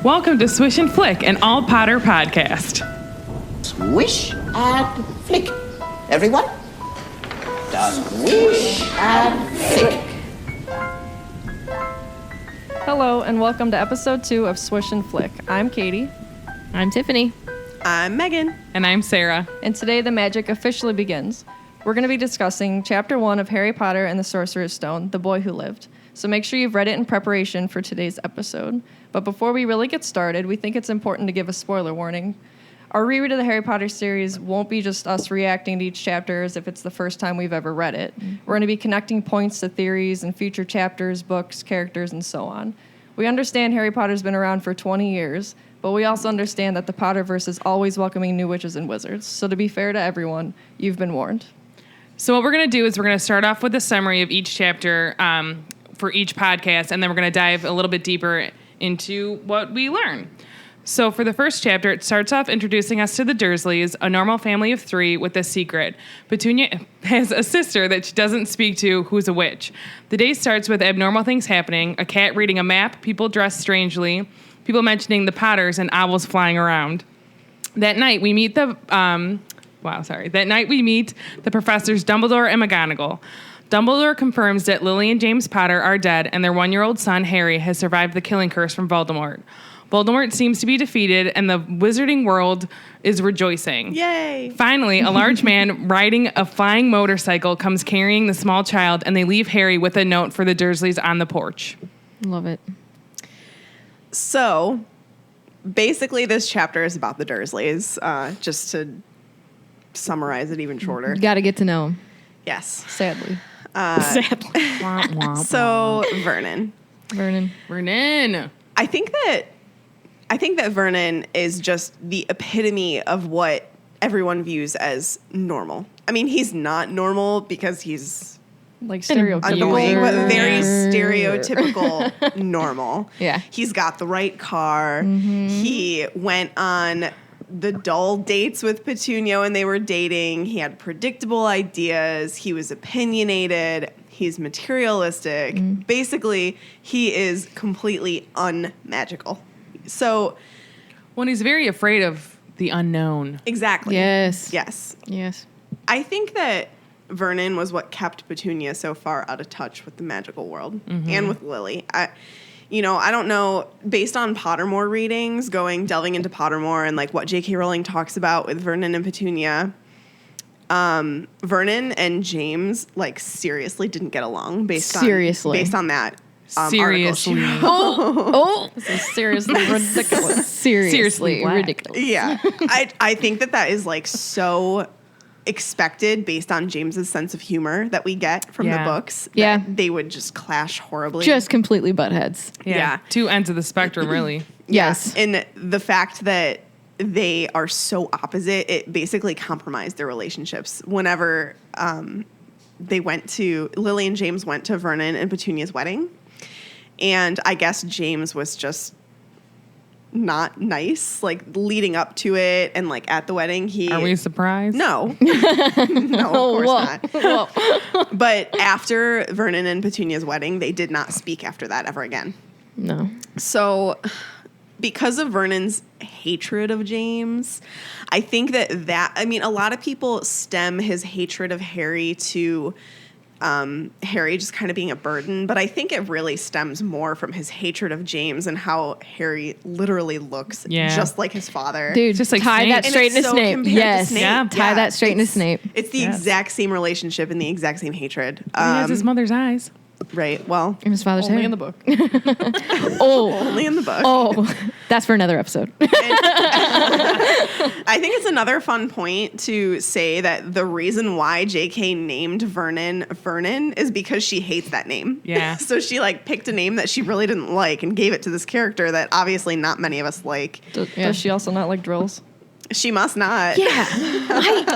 Welcome to Swish and Flick, an all Potter podcast. Swish and flick. Everyone? Swish and flick. Hello, and welcome to episode 2 of Swish and Flick. I'm Katie. I'm Tiffany. I'm Megan. And I'm Sarah. And today the magic officially begins. We're going to be discussing Chapter 1 of Harry Potter and the Sorcerer's Stone, The Boy Who Lived. So make sure you've read it in preparation for today's episode. But before we really get started, we think it's important to give a spoiler warning. Our reread of the Harry Potter series won't be just us reacting to each chapter as if it's the first time we've ever read it. We're going to be connecting points to theories and future chapters, books, characters, and so on. We understand Harry Potter's been around for 20 years, but we also understand that the Potterverse is always welcoming new witches and wizards. So to be fair to everyone, you've been warned. So what we're going to do is we're going to start off with a summary of each chapter for each podcast, and then we're going to dive a little bit deeper into what we learn. So for the first chapter, it starts off introducing us to the Dursleys, a normal family of 3 with a secret. Petunia has a sister that she doesn't speak to who's a witch. The day starts with abnormal things happening, a cat reading a map, people dressed strangely, people mentioning the Potters, and owls flying around. That night, we meet the professors Dumbledore and McGonagall. Dumbledore confirms that Lily and James Potter are dead, and their 1-year-old son, Harry, has survived the killing curse from Voldemort. Voldemort seems to be defeated, and the wizarding world is rejoicing. Yay! Finally, a large man riding a flying motorcycle comes carrying the small child, and they leave Harry with a note for the Dursleys on the porch. Love it. So, basically, this chapter is about the Dursleys, just to summarize it even shorter. You got to get to know him. Yes. Sadly. So, Vernon. I think that Vernon is just the epitome of what everyone views as normal. I mean, he's not normal because he's Like stereotypical. annoying, but very stereotypical normal. Yeah. He's got the right car. Mm-hmm. He went on the dull dates with Petunia when they were dating. He had predictable ideas. He was opinionated. He's materialistic. Basically, he is completely unmagical. So, Well, he's very afraid of the unknown. exactly. Yes. Yes. Yes. I think that Vernon was what kept Petunia so far out of touch with the magical world and with Lily. I don't know, based on Pottermore readings, delving into Pottermore and like what J.K. Rowling talks about with Vernon and Petunia, Vernon and James like seriously didn't get along based on that. Seriously. Oh. This is seriously ridiculous. Seriously black. ridiculous. Yeah. I think that is like so expected based on James's sense of humor that we get from the books. Yeah. That they would just clash horribly. Just completely butt heads. Yeah. 2 ends of the spectrum, really. Yes. And the fact that they are so opposite, it basically compromised their relationships. Whenever Lily and James went to Vernon and Petunia's wedding, and I guess James was just not nice, like leading up to it and like at the wedding. Are we surprised? No, of course not. Whoa. But after Vernon and Petunia's wedding, they did not speak after that ever again. No. So, because of Vernon's hatred of James, I think that a lot of people stem his hatred of Harry to Harry just kind of being a burden, but I think it really stems more from his hatred of James and how Harry literally looks just like his father. Dude, Just like tie Snape. that straight in his Snape. Yes. Yeah. Tie that straight in his Snape. It's the exact same relationship and the exact same hatred. He has his mother's eyes. Right. Well, In his father's Only hair. in the book. only in the book. Oh, that's for another episode. I think it's another fun point to say that the reason why J.K. named Vernon is because she hates that name. Yeah. So she like picked a name that she really didn't like and gave it to this character that obviously not many of us like. Does she also not like drills? She must not. Yeah.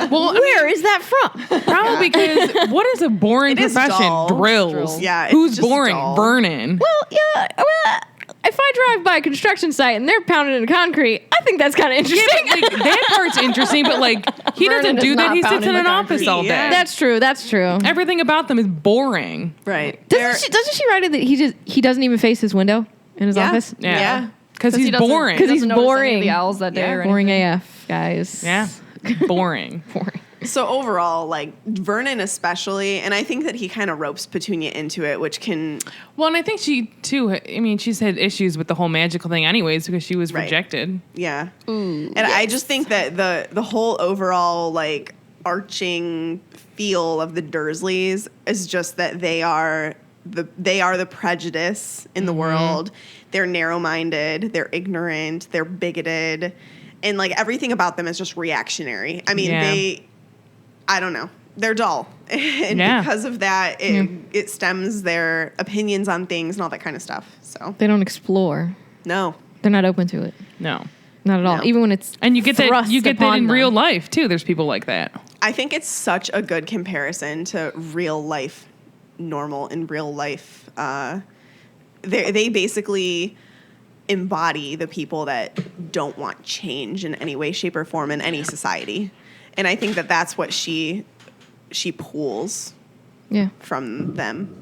Where is that from? Probably because what is a boring It is profession? dull. Drills. Yeah, it's Who's just boring? dull. Vernon. Well, yeah. Well, if I drive by a construction site and they're pounding in concrete, I think that's kind of interesting. Like, that part's interesting, but like he Vernon doesn't do is that. not He sits pounding in an the office all day. Yeah. That's true. That's true. Everything about them is boring. Right. Doesn't she write it that he doesn't even face his window in his office? Yeah. Because he's doesn't- boring. he 'Cause he's doesn't notice any of boring. the owls that day Yeah. or Boring anything. AF, guys. Yeah. Boring. Boring. So overall, like Vernon especially, and I think that he kind of ropes Petunia into it, which can Well, and I think she, too, I mean, she's had issues with the whole magical thing anyways because she was Right. rejected. Yeah. And I just think that the whole overall like arching feel of the Dursleys is just that they are the prejudice in the world. They're narrow-minded, they're ignorant, they're bigoted, and like everything about them is just reactionary. I mean, Yeah. I don't know. They're dull. And Yeah. because of that, it stems their opinions on things and all that kind of stuff. So, They don't explore. no. They're not open to it. No. Not at all. No. Even when it's And you get that thrust in upon them. real life, too. There's people like that. I think it's such a good comparison to real life, normal in real life. They basically embody the people that don't want change in any way, shape, or form in any society. And I think that that's what she pulls Yeah. from them.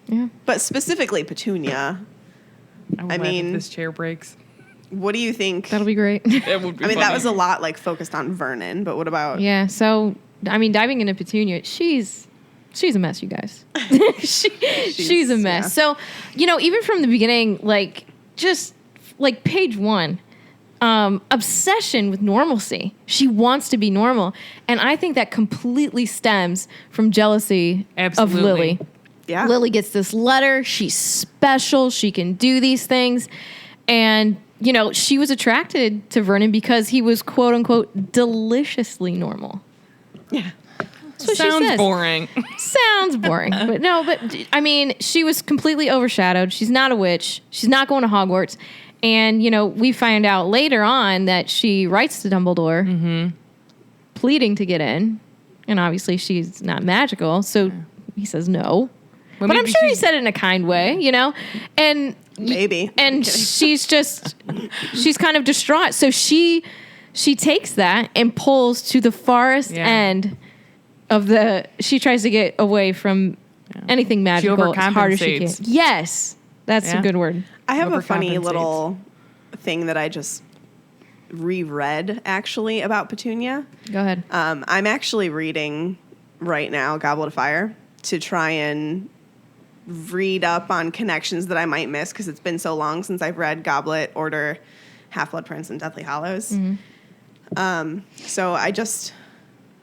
Yeah. But specifically Petunia, I, would I laugh mean- if this chair breaks. what do you think? That'll be great. That would be I mean, that funny. was a lot like focused on Vernon, but what about Yeah. So, I mean, diving into Petunia, she's a mess, you guys. She's a mess. yeah. So, even from the beginning, like, just like page 1, obsession with normalcy. She wants to be normal. And I think that completely stems from jealousy Absolutely. of Lily. Yeah. Lily gets this letter. She's special. She can do these things. And, she was attracted to Vernon because he was, quote unquote, deliciously normal. Yeah. That's what she Sounds says. boring. Sounds boring. But no, I mean, she was completely overshadowed. She's not a witch. She's not going to Hogwarts. And, we find out later on that she writes to Dumbledore pleading to get in. And obviously she's not magical. So he says no. Well, But I'm maybe sure he she's- said it in a kind way, And Maybe. and she's kind of distraught. So she takes that and pulls to the farthest Yeah. end of she tries to get away from anything magical as hard as she can. overcompensates. Yes. That's Yeah. a good word. I have a funny Overcompensates. little thing that I just reread actually about Petunia. Go ahead. I'm actually reading right now Goblet of Fire to try and read up on connections that I might miss because it's been so long since I've read Goblet, Order, Half-Blood Prince, and Deathly Hallows. So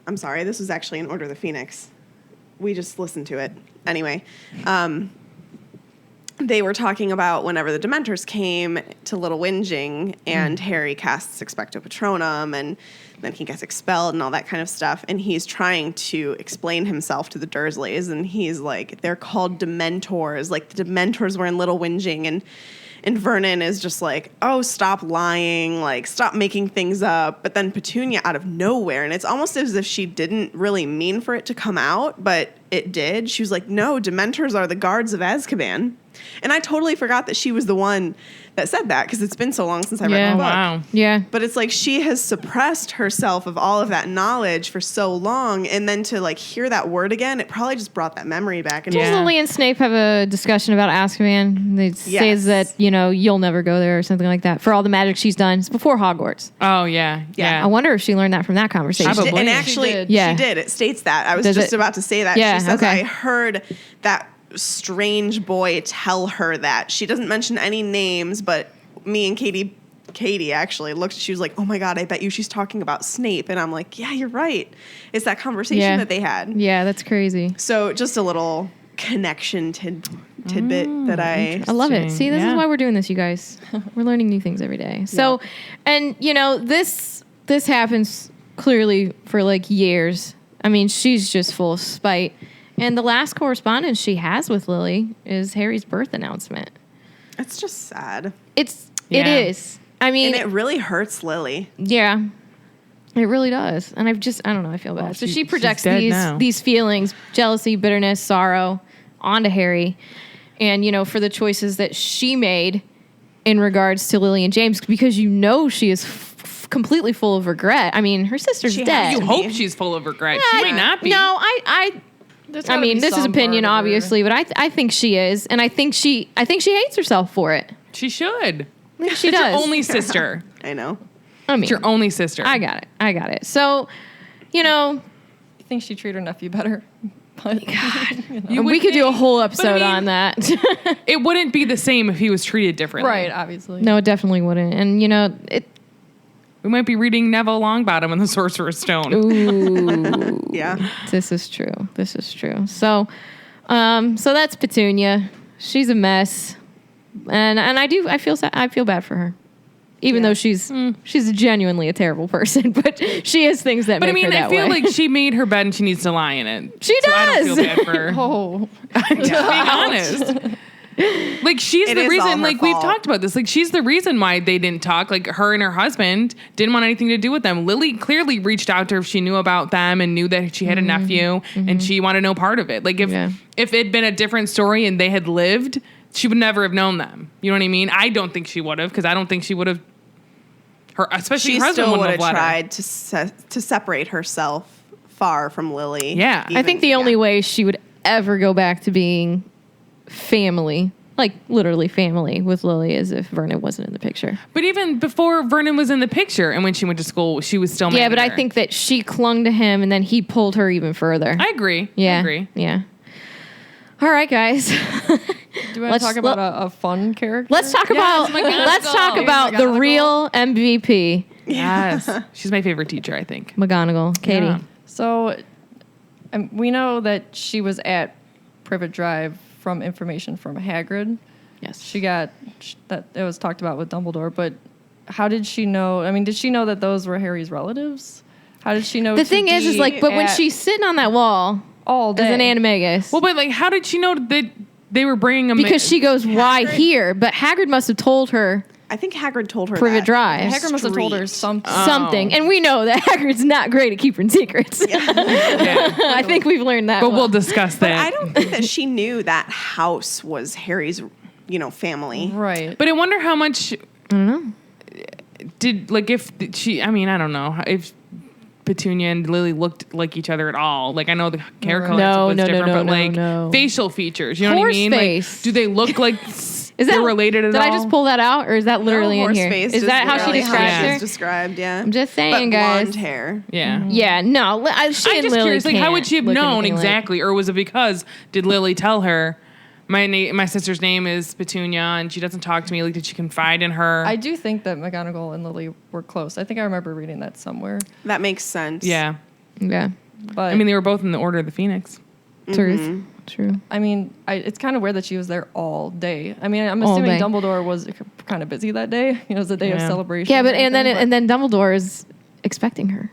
I'm sorry, this was actually in Order of the Phoenix. We just listened to it. Anyway, they were talking about whenever the Dementors came to Little Whinging and Harry casts Expecto Patronum and then he gets expelled and all that kind of stuff. And he's trying to explain himself to the Dursleys. And he's like, they're called Dementors. Like the Dementors were in Little Whinging. And Vernon is just like, oh, stop lying. Like, stop making things up. But then Petunia out of nowhere. And it's almost as if she didn't really mean for it to come out, but it did. She was like, no, Dementors are the guards of Azkaban. And I totally forgot that she was the one that said that because it's been so long since I read Yeah. the book. Wow. Yeah. But it's like she has suppressed herself of all of that knowledge for so long. And then to like hear that word again, it probably just brought that memory back. And Yeah. Does Lily and Snape have a discussion about Azkaban? They say Yes. that, you'll never go there or something like that for all the magic she's done. It's before Hogwarts. Oh, yeah. Yeah. I wonder if she learned that from that conversation. She did- Probably. and She actually, did. Yeah. she did. It states that. I was Does just it? about to say that. Yeah, She says, okay. I heard that strange boy tell her that. She doesn't mention any names, but me and Katie actually looked, she was like, oh my God, I bet you she's talking about Snape. And I'm like, yeah, you're right. It's that conversation Yeah. that they had. Yeah, that's crazy. So just a little connection tidbit that I I love it. See, this is Yeah. why we're doing this, you guys. We're learning new things every day. So, and this happens clearly for like years. I mean, she's just full of spite. And the last correspondence she has with Lily is Harry's birth announcement. It's just sad. It Yeah. is. I mean, And it really hurts Lily. yeah. It really does. And I don't know, I feel bad. Well, So she- she projects she's dead now. these feelings, jealousy, bitterness, sorrow onto Harry. And, for the choices that she made in regards to Lily and James, because she is completely full of regret. I mean, her sister's She has dead. You to hope be. she's full of regret. She might not be. No, There's I gotta mean, be this is some opinion, part of her. obviously, but I think she is. And I think she hates herself for it. She should. She It's does. your only sister. I know. I mean, It's your only sister. I got it. So, I think she treated her nephew better. But, we could do a whole episode mean- on that. It wouldn't be the same if he was treated differently. right, obviously. No, it definitely wouldn't. And We might be reading Neville Longbottom and the Sorcerer's Stone. ooh, Yeah. this is true. So, so that's Petunia. She's a mess, and I feel bad for her. Even though she's genuinely a terrible person, but she has things that But make her that I feel way. like she made her bed and she needs to lie in it. She So I don't does. feel bad for her. Oh, I'm just being honest. Like, she's It the is all reason, her like, we've fault. talked about this. Like, she's the reason why they didn't talk. Like, her and her husband didn't want anything to do with them. Lily clearly reached out to her if she knew about them and knew that she had a nephew and she wanted no part of it. Like, if it'd been a different story and they had lived, she would never have known them. You know what I mean? I don't think she would have, because I don't think she would have. Especially She her husband still would wouldn't have have let her. tried to separate herself far from Lily. Yeah. I think the only way she would ever go back to being family, like literally family with Lily, is if Vernon wasn't in the picture. But even before Vernon was in the picture and when she went to school, she was still Yeah, married but I her. think that she clung to him and then he pulled her even further. I agree. Yeah. I agree. Yeah. All right, guys. do you want Let's- to talk about a fun character? Let's talk about McGonagall. the real MVP, Yes. She's my favorite teacher, I think. McGonagall. Katie. Yeah. So, we know that she was at Privet Drive from information from Hagrid. Yes. She got that it was talked about with Dumbledore, but how did she know? I mean, did she know that those were Harry's relatives? How did she know? The thing is like, but when she's sitting on that wall all as day an animagus, Well, but like, how did she know that they were bringing them? because she goes, why Hagrid- here? But Hagrid must have told her I think Hagrid told her Privet that. Drive. Hagrid must have told her Street. something. something. And we know that Hagrid's not great at keeping secrets. Yeah. I think we've learned that. But well. we'll discuss that. I don't think that she knew that house was Harry's, family. Right. But I wonder how much I don't know. did, like, if she, I mean, I don't know if Petunia and Lily looked like each other at all. Like, I know the hair color No, was no, no, different, no, but no, like no. facial features, you know what I Horse mean? face. Like, do they look like Is that they're related at did all? I just pull that out, or is that literally in horse here? face Is that how she literally describes Yeah. her? she's described, yeah. I'm just saying, but guys. blonde hair. Yeah. Yeah, no. She I'm and just Lily curious, like, how would she have can't look known anything like- exactly, or was it because did Lily tell her my sister's name is Petunia and she doesn't talk to me? Like, did she confide in her? I do think that McGonagall and Lily were close. I think I remember reading that somewhere. That makes sense. yeah. Yeah, But I mean, they were both in the Order of the Phoenix. truth, true. it's kind of weird that she was there all day. I mean, I'm All assuming day. Dumbledore was kind of busy that day. It was a day of Yeah. celebration. Yeah, but and everything, then Dumbledore is expecting her.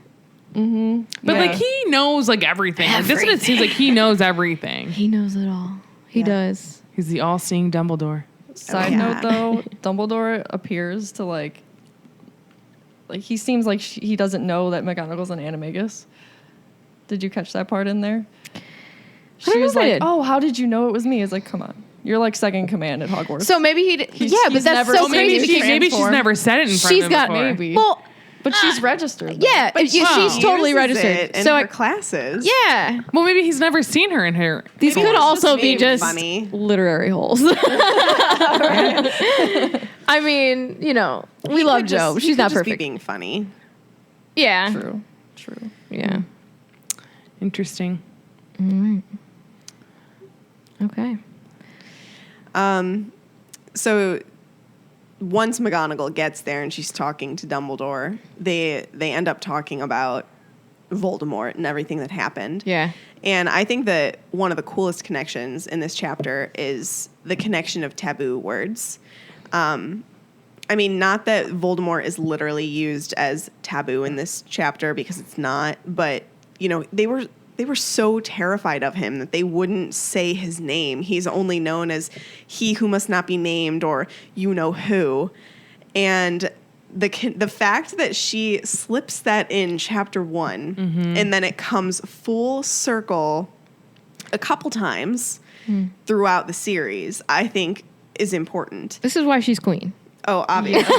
But Yeah. like, he knows like everything. Like, this is what it seems like. He knows everything. He knows it all. He does. He's the all-seeing Dumbledore. Side yeah. note, though, Dumbledore appears to like he seems like he doesn't know that McGonagall's an animagus. Did you catch that part in there? She don't was know if I like, did. "Oh, how did you know it was me?" It's like, come on, you're like second command at Hogwarts. So maybe he. He's- Yeah, but he's that's never so seen crazy you because maybe she's transform. never said it in front she's of him got before. maybe. Well, but she's registered. though. yeah, But she's totally uses registered. it in So her classes. yeah, Well, maybe he's never seen her in her. these Maybe could it's also just be being just funny. literary holes. I mean, we love Jo. She's not Just perfect. be being funny. Yeah, True. yeah. Interesting. Okay. So once McGonagall gets there and she's talking to Dumbledore, they end up talking about Voldemort and everything that happened. Yeah. And I think that one of the coolest connections in this chapter is the connection of taboo words. I mean, not that Voldemort is literally used as taboo in this chapter because it's not, but they were so terrified of him that they wouldn't say his name. He's only known as he who must not be named or you know who. And the fact that she slips that in chapter 1 and then it comes full circle a couple times throughout the series, I think is important. This is why she's queen. Oh, obviously.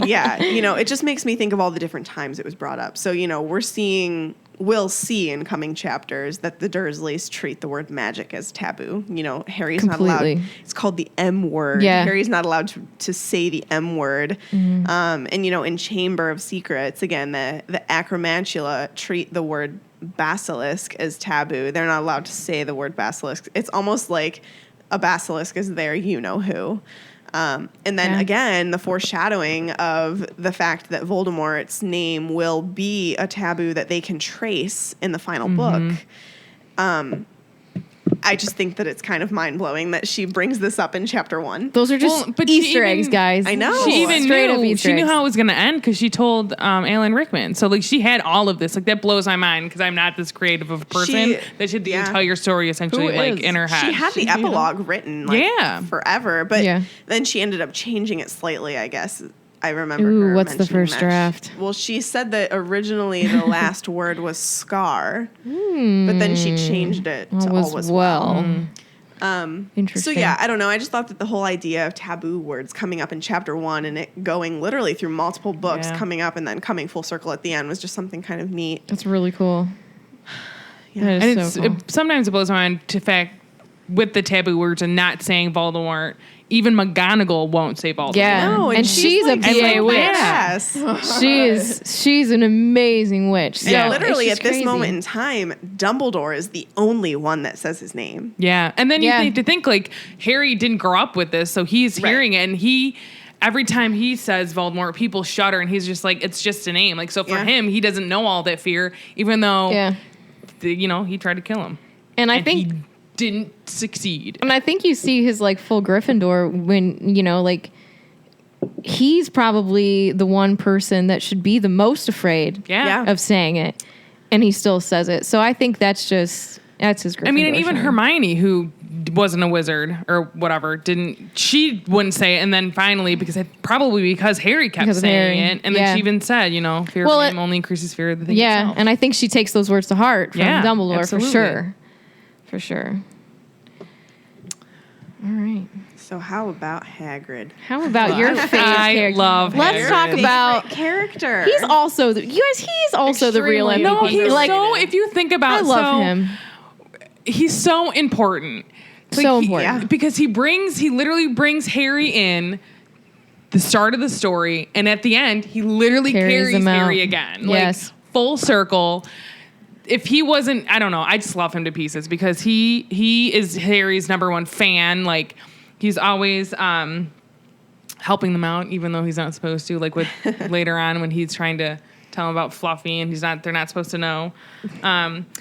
Yeah. It just makes me think of all the different times it was brought up. So, we're seeing we'll see in coming chapters that the Dursleys treat the word magic as taboo. You know, Harry's Completely. not allowed. It's called the M word. Yeah. Harry's not allowed to say the M word. And, you know, in Chamber of Secrets, again, the Acromantula treat the word basilisk as taboo. They're not allowed to say the word basilisk. It's almost like a basilisk is their you-know-who. And then again, the foreshadowing of the fact that Voldemort's name will be a taboo that they can trace in the final book. I just think that it's kind of mind-blowing that she brings this up in chapter 1. Those are just but she Easter even- eggs, guys. I know. She even Straight up knew, Easter she knew eggs. how it was going to end because she told Alan Rickman. So, like, she had all of this. Like, that blows my mind because I'm not this creative of a person that she had the entire story essentially, Who like, is? in her head. She had the epilogue written, like, forever. But then she ended up changing it slightly, I guess. I remember Ooh, her what's the mentioning first that. draft? Well, she said that originally the last word was scar, but then she changed it to all was well. Interesting. So yeah, I don't know. I just thought that the whole idea of taboo words coming up in chapter 1 and it going literally through multiple books, coming up and then coming full circle at the end was just something kind of neat. That's really cool. Yeah. That And is so cool. sometimes it blows my mind to fact with the taboo words and not saying Voldemort. Even McGonagall won't say Voldemort. Yeah. No, and she's a like, BA so witch. badass. She's an amazing witch. So Yeah, literally it's at just this crazy. moment in time, Dumbledore is the only one that says his name. Yeah. And then you Yeah. need to think, like, Harry didn't grow up with this, so he's hearing it, and every time he says Voldemort, people shudder, and he's just like, it's just a name. Like, so for him, he doesn't know all that fear, even though, you know, he tried to kill him. And I And think he didn't succeed. And I think you see his like full Gryffindor when, you know, like he's probably the one person that should be the most afraid Yeah. of saying it. And he still says it. So I think that's his Gryffindor. I mean, and even shine. Hermione, who wasn't a wizard or whatever, she wouldn't say it. And then finally, because Harry kept Because of saying Harry. it. And then she even said, you know, fear Well, of him only increases fear of the thing Yeah, itself. and I think she takes those words to heart from Dumbledore absolutely. for sure. For sure. All right. So how about Hagrid? How about your favorite I character? love Let's Hagrid. talk about character. He's also he's also the real MVP. No, he's like, so, if you think about I love him. He's so important. So important. Because he literally brings Harry in the start of the story, and at the end, he literally carries him out. Harry again. Yes. Like, full circle. If he wasn't, I don't know, I just love him to pieces because he is Harry's number one fan. Like, he's always helping them out, even though he's not supposed to. Like, with later on when he's trying to tell him about Fluffy and they're not supposed to know.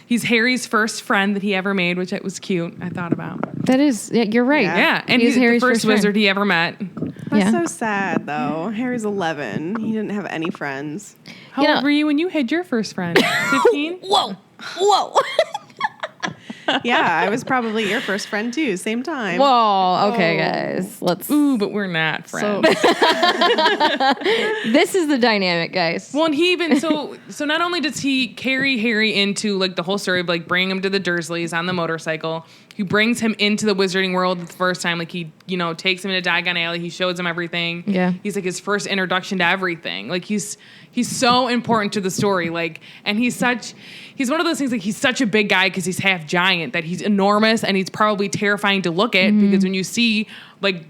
He's Harry's first friend that he ever made, which it was cute. I thought about. That is, you're right. Yeah, and He's he's the Harry's first friend. wizard he ever met. That's Yeah. so sad, though. Harry's 11. He didn't have any friends. How old were you when you had your first friend? 15? Whoa. Yeah, I was probably your first friend, too. Same time. Whoa. Okay, guys. Let's. Ooh, but we're not friends. This is the dynamic, guys. Well, and he even so not only does he carry Harry into like the whole story of like bringing him to the Dursleys on the motorcycle, he brings him into the wizarding world the first time. Like he, you know, takes him into Diagon Alley. He shows him everything. Yeah. He's like his first introduction to everything. Like he's so important to the story. Like, and he's one of those things. Like he's such a big guy because he's half giant that he's enormous and he's probably terrifying to look at because when you see like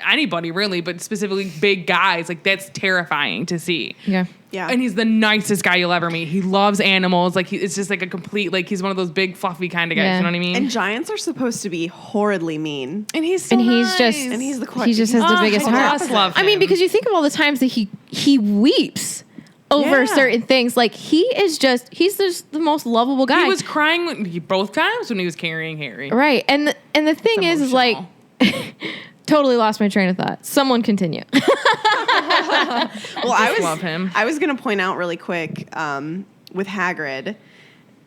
anybody really, but specifically big guys, like that's terrifying to see. Yeah. Yeah. And he's the nicest guy you'll ever meet. He loves animals. Like it's just like a complete, like he's one of those big fluffy kind of guys. Yeah. You know what I mean? And giants are supposed to be horridly mean. And he's so And he's nice. just And he's the he just has the biggest I heart. just love I mean, him. because you think of all the times that he weeps over Yeah. certain things. Like he's just the most lovable guy. He was crying both times when he was carrying Harry. right. And the thing is like totally lost my train of thought. Someone continue. Well, I love him. I was going to point out really quick with Hagrid.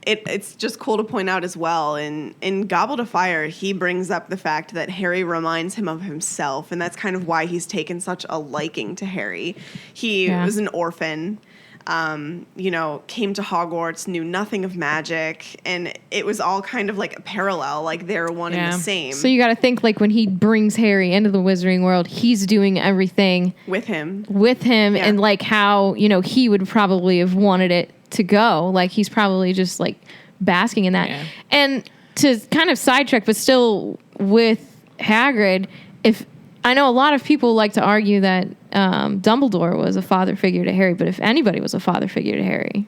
It's just cool to point out as well. In Goblet of Fire, he brings up the fact that Harry reminds him of himself, and that's kind of why he's taken such a liking to Harry. He was an orphan, came to Hogwarts, knew nothing of magic, and it was all kind of like a parallel, like they're one and the same. So you got to think like when he brings Harry into the wizarding world, he's doing everything with him. with him Yeah. and like how, he would probably have wanted it to go. Like, he's probably just like basking in that. Yeah. And to kind of sidetrack, but still with Hagrid, if I know a lot of people like to argue that Dumbledore was a father figure to Harry, but if anybody was a father figure to Harry,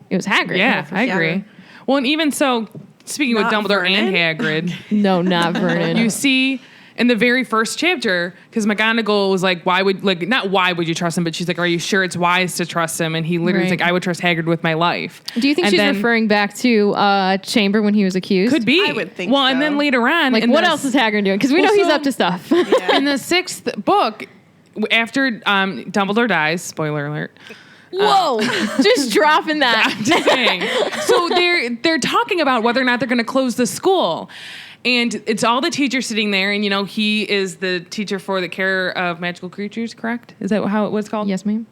it was Hagrid. Yeah, I agree. Well, and even so, speaking Not with Dumbledore Vernon? and Hagrid, No, not Vernon. you see in the very first chapter, because McGonagall was like, not why would you trust him, but she's like, are you sure it's wise to trust him? And he literally was Right. like, I would trust Hagrid with my life. Do you think And she's then- referring back to Chamber when he was accused? Could be. I would think Well, and so. then later on, Like, in what the- else is Hagrid doing? Because we Well, know he's so- up to stuff. in the 6th book, after Dumbledore dies, spoiler alert. Whoa! Just dropping that. Just saying. So they're talking about whether or not they're going to close the school. And it's all the teachers sitting there, and he is the teacher for the care of magical creatures, correct? Is that how it was called? Yes, ma'am.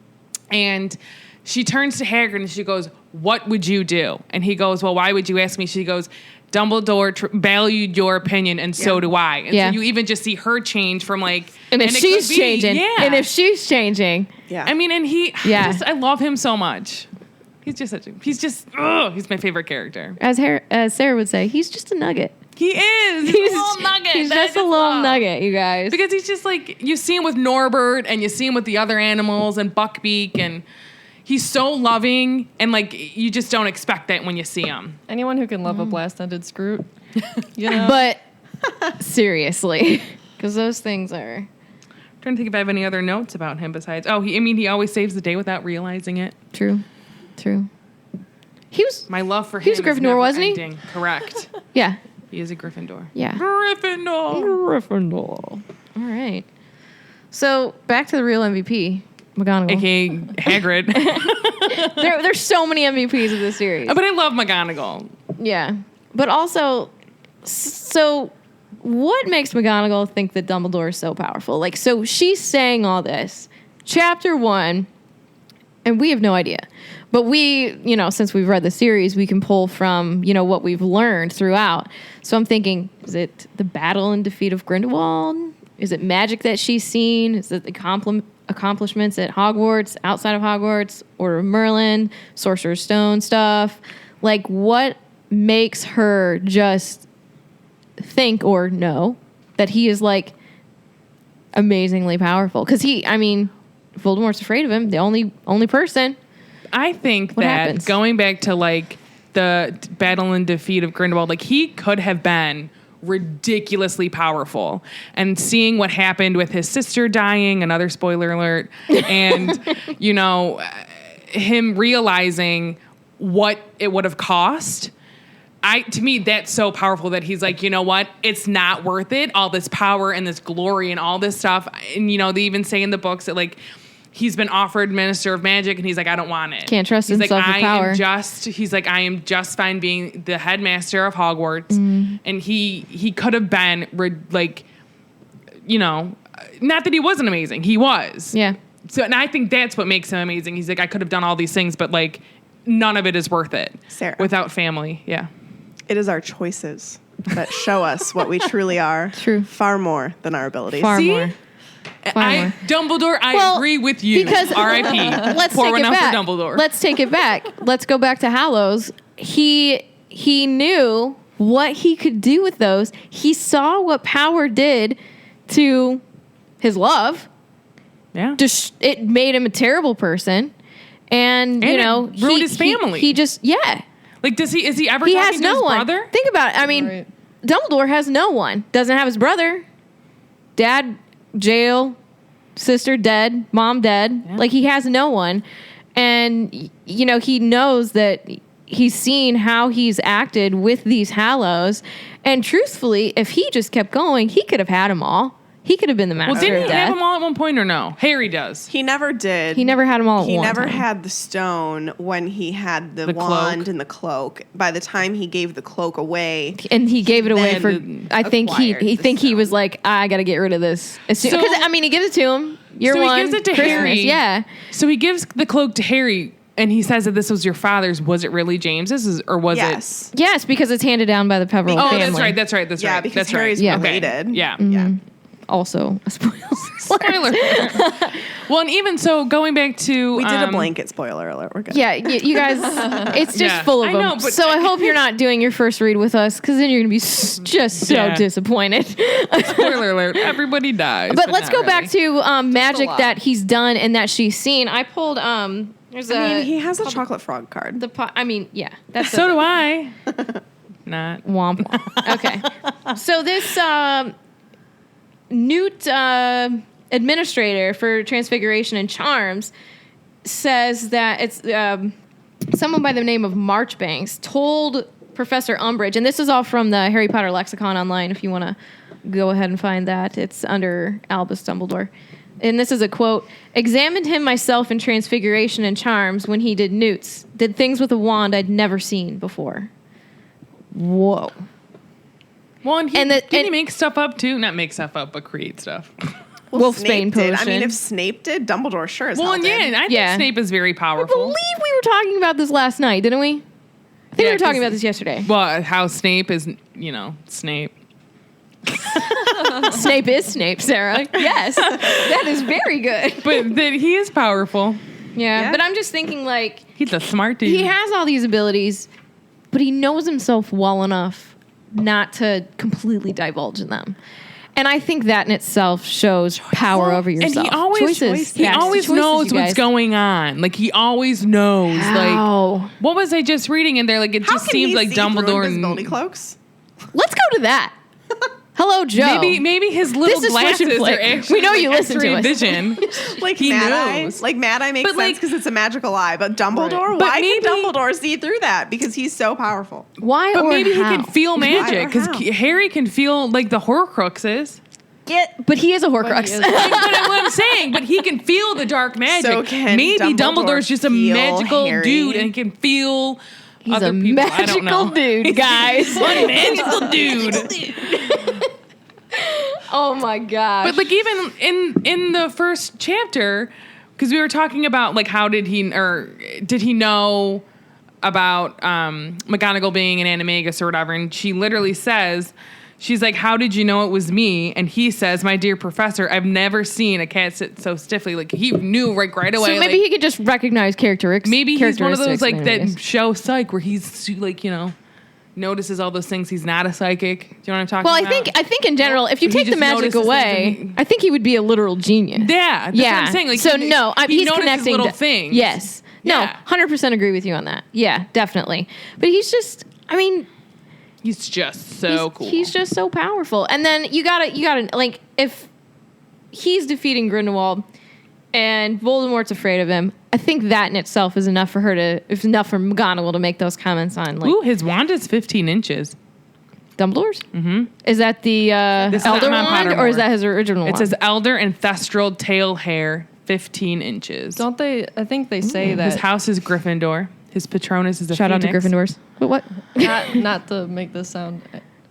And she turns to Hagrid and she goes, "What would you do?" And he goes, "Well, why would you ask me?" She goes, "Dumbledore valued your opinion, and so do I." And Yeah. so you even just see her change from like, And if it she's could be- changing, yeah. and if she's changing, Yeah. I mean, and Yeah. I love him so much. He's just he's my favorite character. as Sarah would say, he's just a nugget. He is. He's a little nugget. He's that I just a little love. nugget, you guys. Because he's just like, you see him with Norbert and you see him with the other animals and Buckbeak, and he's so loving, and like you just don't expect that when you see him. Anyone who can love a blast-ended Scroot, you know. But seriously, because those things are. I'm trying to think if I have any other notes about him besides, he always saves the day without realizing it. True. He was. My love for him He was a is Gryffindor, never wasn't he? ending. Correct. Yeah. He is a Gryffindor. Yeah. Gryffindor. All right. So back to the real MVP, McGonagall. AKA Hagrid. There's so many MVPs of this series. But I love McGonagall. Yeah. But also, so what makes McGonagall think that Dumbledore is so powerful? Like, so she's saying all this. Chapter 1, and we have no idea. But we, since we've read the series, we can pull from, what we've learned throughout. So I'm thinking, is it the battle and defeat of Grindelwald? Is it magic that she's seen? Is it the accomplishments at Hogwarts, outside of Hogwarts, Order of Merlin, Sorcerer's Stone stuff? Like, what makes her just think or know that he is, like, amazingly powerful? Because Voldemort's afraid of him, the only person. I think What that happens? going back to like the battle and defeat of Grindelwald, like he could have been ridiculously powerful, and seeing what happened with his sister dying, another spoiler alert, and him realizing what it would have cost. To me, that's so powerful that he's like, you know what? It's not worth it. All this power and this glory and all this stuff. And, they even say in the books that like, he's been offered Minister of Magic, and he's like, I don't want it. Can't trust he's himself like, with power. I am just fine being the headmaster of Hogwarts. And he could have been not that he wasn't amazing. He was. Yeah. So, and I think that's what makes him amazing. He's like, I could have done all these things, but like, none of it is worth it. Sarah. Without family. Yeah. It is our choices that show us what we truly are. True. Far more than our abilities. Far See? more. more. Dumbledore, I Well, agree with you. because- R.I.P. Let's Pour take one it out back. for Dumbledore. Let's take it back. Let's go back to Hallows. He knew what he could do with those. He saw what power did to his love. yeah. It made him a terrible person, and it he ruined his family. He just Like, is he ever he talking has to no his one. brother? Think about it. I mean, Right. Dumbledore has no one. Doesn't have his brother. Dad, jail. Sister dead. Mom dead. Yeah. Like, he has no one. And, he knows that he's seen how he's acted with these Hallows. And truthfully, if he just kept going, he could have had them all. He could have been the master Well, didn't of he death. have them all at one point or no? Harry does. He never did. He never had them all at He one never time. had the stone when he had the The wand cloak. and the cloak. By the time he gave the cloak away, And he gave it away then for. I think he acquired the he was stone. like, I got to get rid of this. Because So- he gives it to him. Year so one, he gives it to Christmas, Harry. Yeah, So he gives the cloak to Harry, and he says that this was your father's. Was it really James's, or was yes. yes, because it's handed down by the Peverell it? Oh, family. that's right. Yeah, That's because right. Harry's Yeah. Okay. related. Yeah. Yeah. also a spoiler. Spoiler. Well, and even so, going back to We did a blanket spoiler alert. We're good. Yeah, you guys, it's just Yeah. full of I them. know, but- so I hope you're not doing your first read with us, because then you're going to be just so Yeah. disappointed. spoiler alert, everybody dies. But let's not go really. back to magic lot. that he's done and that she's seen. I pulled, there's He has a chocolate frog card. yeah. That's So do I. Not. Womp womp. Okay. So this Newt administrator for Transfiguration and Charms says that it's someone by the name of Marchbanks told Professor Umbridge, and this is all from the Harry Potter lexicon online if you want to go ahead and find that. It's under Albus Dumbledore. And this is a quote, examined him myself in Transfiguration and Charms when he did Newts, did things with a wand I'd never seen before. Whoa. Well, and And didn't he and- make stuff up too? Not make stuff up, but create stuff. Wolfsbane Snape did. I potion. mean, if Snape did, Dumbledore sure as Well, hell and did. yeah, I think Yeah. Snape is very I powerful. believe we were talking about this last night, didn't we? I think Yeah, we were talking 'cause- about this yesterday. Well, how Snape is, Snape. Snape is Snape, Sarah. Yes. That is very good. But that he is powerful. Yeah. But I'm just thinking, like, He's a smart dude. he has all these abilities, but he knows himself well enough not to completely divulge in them. And I think that in itself shows power over yourself. And he always, choices. he Yes, always choices, knows you what's guys. going on. Like he always knows. Like How? what was I just reading in there? Like it How just can seemed he like see through Dumbledore invisibility and cloaks? Let's go to that. Hello, Joe. maybe his little This is Swish and glasses are Flick. actually We know you like listen to X-ray us. vision. Like He Mad Eye. knows. Like Mad Eye makes But, like- sense because it's a magical eye. But Dumbledore, Right. But why maybe- can Dumbledore see through that? Because he's so powerful. Why But or maybe how? he can feel magic because how? Harry can feel like the Horcruxes. But he is a Horcrux. is- But what I'm saying, but he can feel the dark magic. So can Maybe Dumbledore Dumbledore's just a feel magical Harry? dude and can feel He's other a people. I don't know. magical dude, guys. One magical dude. Oh my gosh. But like even in the first chapter, because we were talking about like how did he know about McGonagall being an animagus or whatever, and she literally says, she's like, how did you know it was me? And he says, my dear professor, I've never seen a cat sit so stiffly. Like he knew right away. so maybe like, he could just recognize characteristics. maybe he's one of those like that characteristics show Psych where he's like notices all those things. He's not a psychic. Do you know what I'm talking Well, about? I think in general, if you He take the just magic notices away, things and I think he would be a literal genius. Yeah, that's what I'm saying. Like, so he he's notices connecting little to- things. Yes. No, Yeah. 100% agree with you on that. Yeah, definitely. But he's just, I mean, He's just so cool. he's just so powerful. And then you gotta like, if he's defeating Grindelwald and Voldemort's afraid of him, I think that in itself is enough for McGonagall to make those comments on like Ooh, his wand is 15 inches. Dumbledore's. Mm-hmm. Is that the This is Elder not wand, Pottermore. or is that his original It wand? says Elder and Thestral tail hair, 15 inches. Don't they? I think they say His that. house is Gryffindor. His Patronus is a Shout out to phoenix. Gryffindors. What? Not to make this sound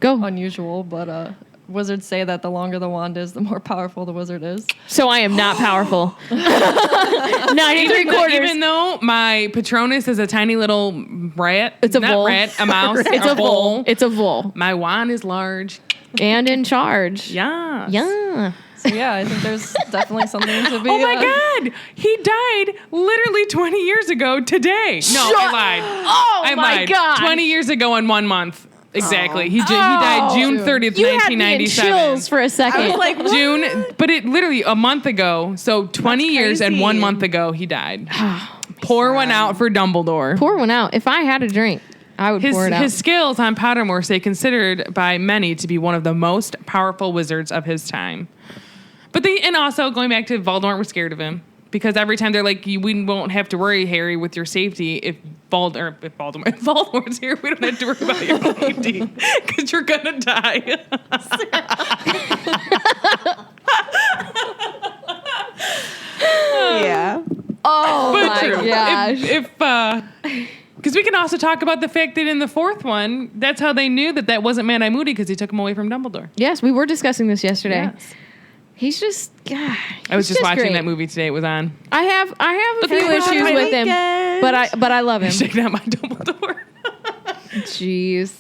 Go. unusual, but wizards say that the longer the wand is, the more powerful the wizard is. So I am not powerful. 93 quarters. Even though my Patronus is a tiny little rat. It's a not vole. rat, a mouse, It's a vole. It's a vole. My wand is large. And in charge. Yeah. Yeah. So yeah, I think there's definitely something to be. Oh my God! He died literally 20 years ago today. No, I lied. Oh I my lied. God. 20 years ago in 1 month. Exactly. He died June 30th, You had me in 1997. chills for a second. I was like, what? June, but it literally a month ago. So 20 years and crazy. 1 month ago he died. Pour one out for Dumbledore. Pour one out. If I had a drink, I would pour it out. His skills on Pottermore say considered by many to be one of the most powerful wizards of his time. But and also going back to Voldemort was scared of him because every time they're like, we won't have to worry, Harry, with your safety if Voldemort's here, we don't have to worry about your safety because you're gonna die. Yeah. oh But my true. gosh. Because we can also talk about the fact that in the fourth one, that's how they knew that wasn't Mad-Eye Moody because he took him away from Dumbledore. Yes, we were discussing this yesterday. Yes. He's just, God. I was just watching great. that movie today. It was on. I have a few Look at issues my with him, but I love him. Shaking out my Dumbledore. Jeez.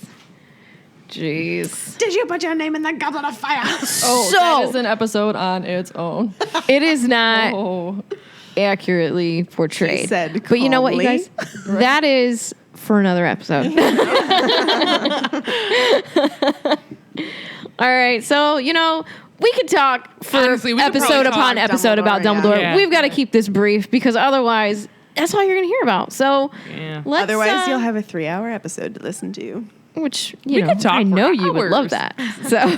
jeez. Did you put your name in the goblet of fire? Oh, So- that is an episode on its own. It is not Oh, accurately portrayed. She said but you know what, you calmly. guys? That is for another episode. All right, so, we could talk for Honestly, we could episode probably upon talk episode about Dumbledore, Dumbledore. yeah. We've got to keep this brief because otherwise, that's all you're going to hear about. So, Yeah. let's, Otherwise, you'll have a 3-hour episode to listen to. which, could talk I for know you would love hours. that. So,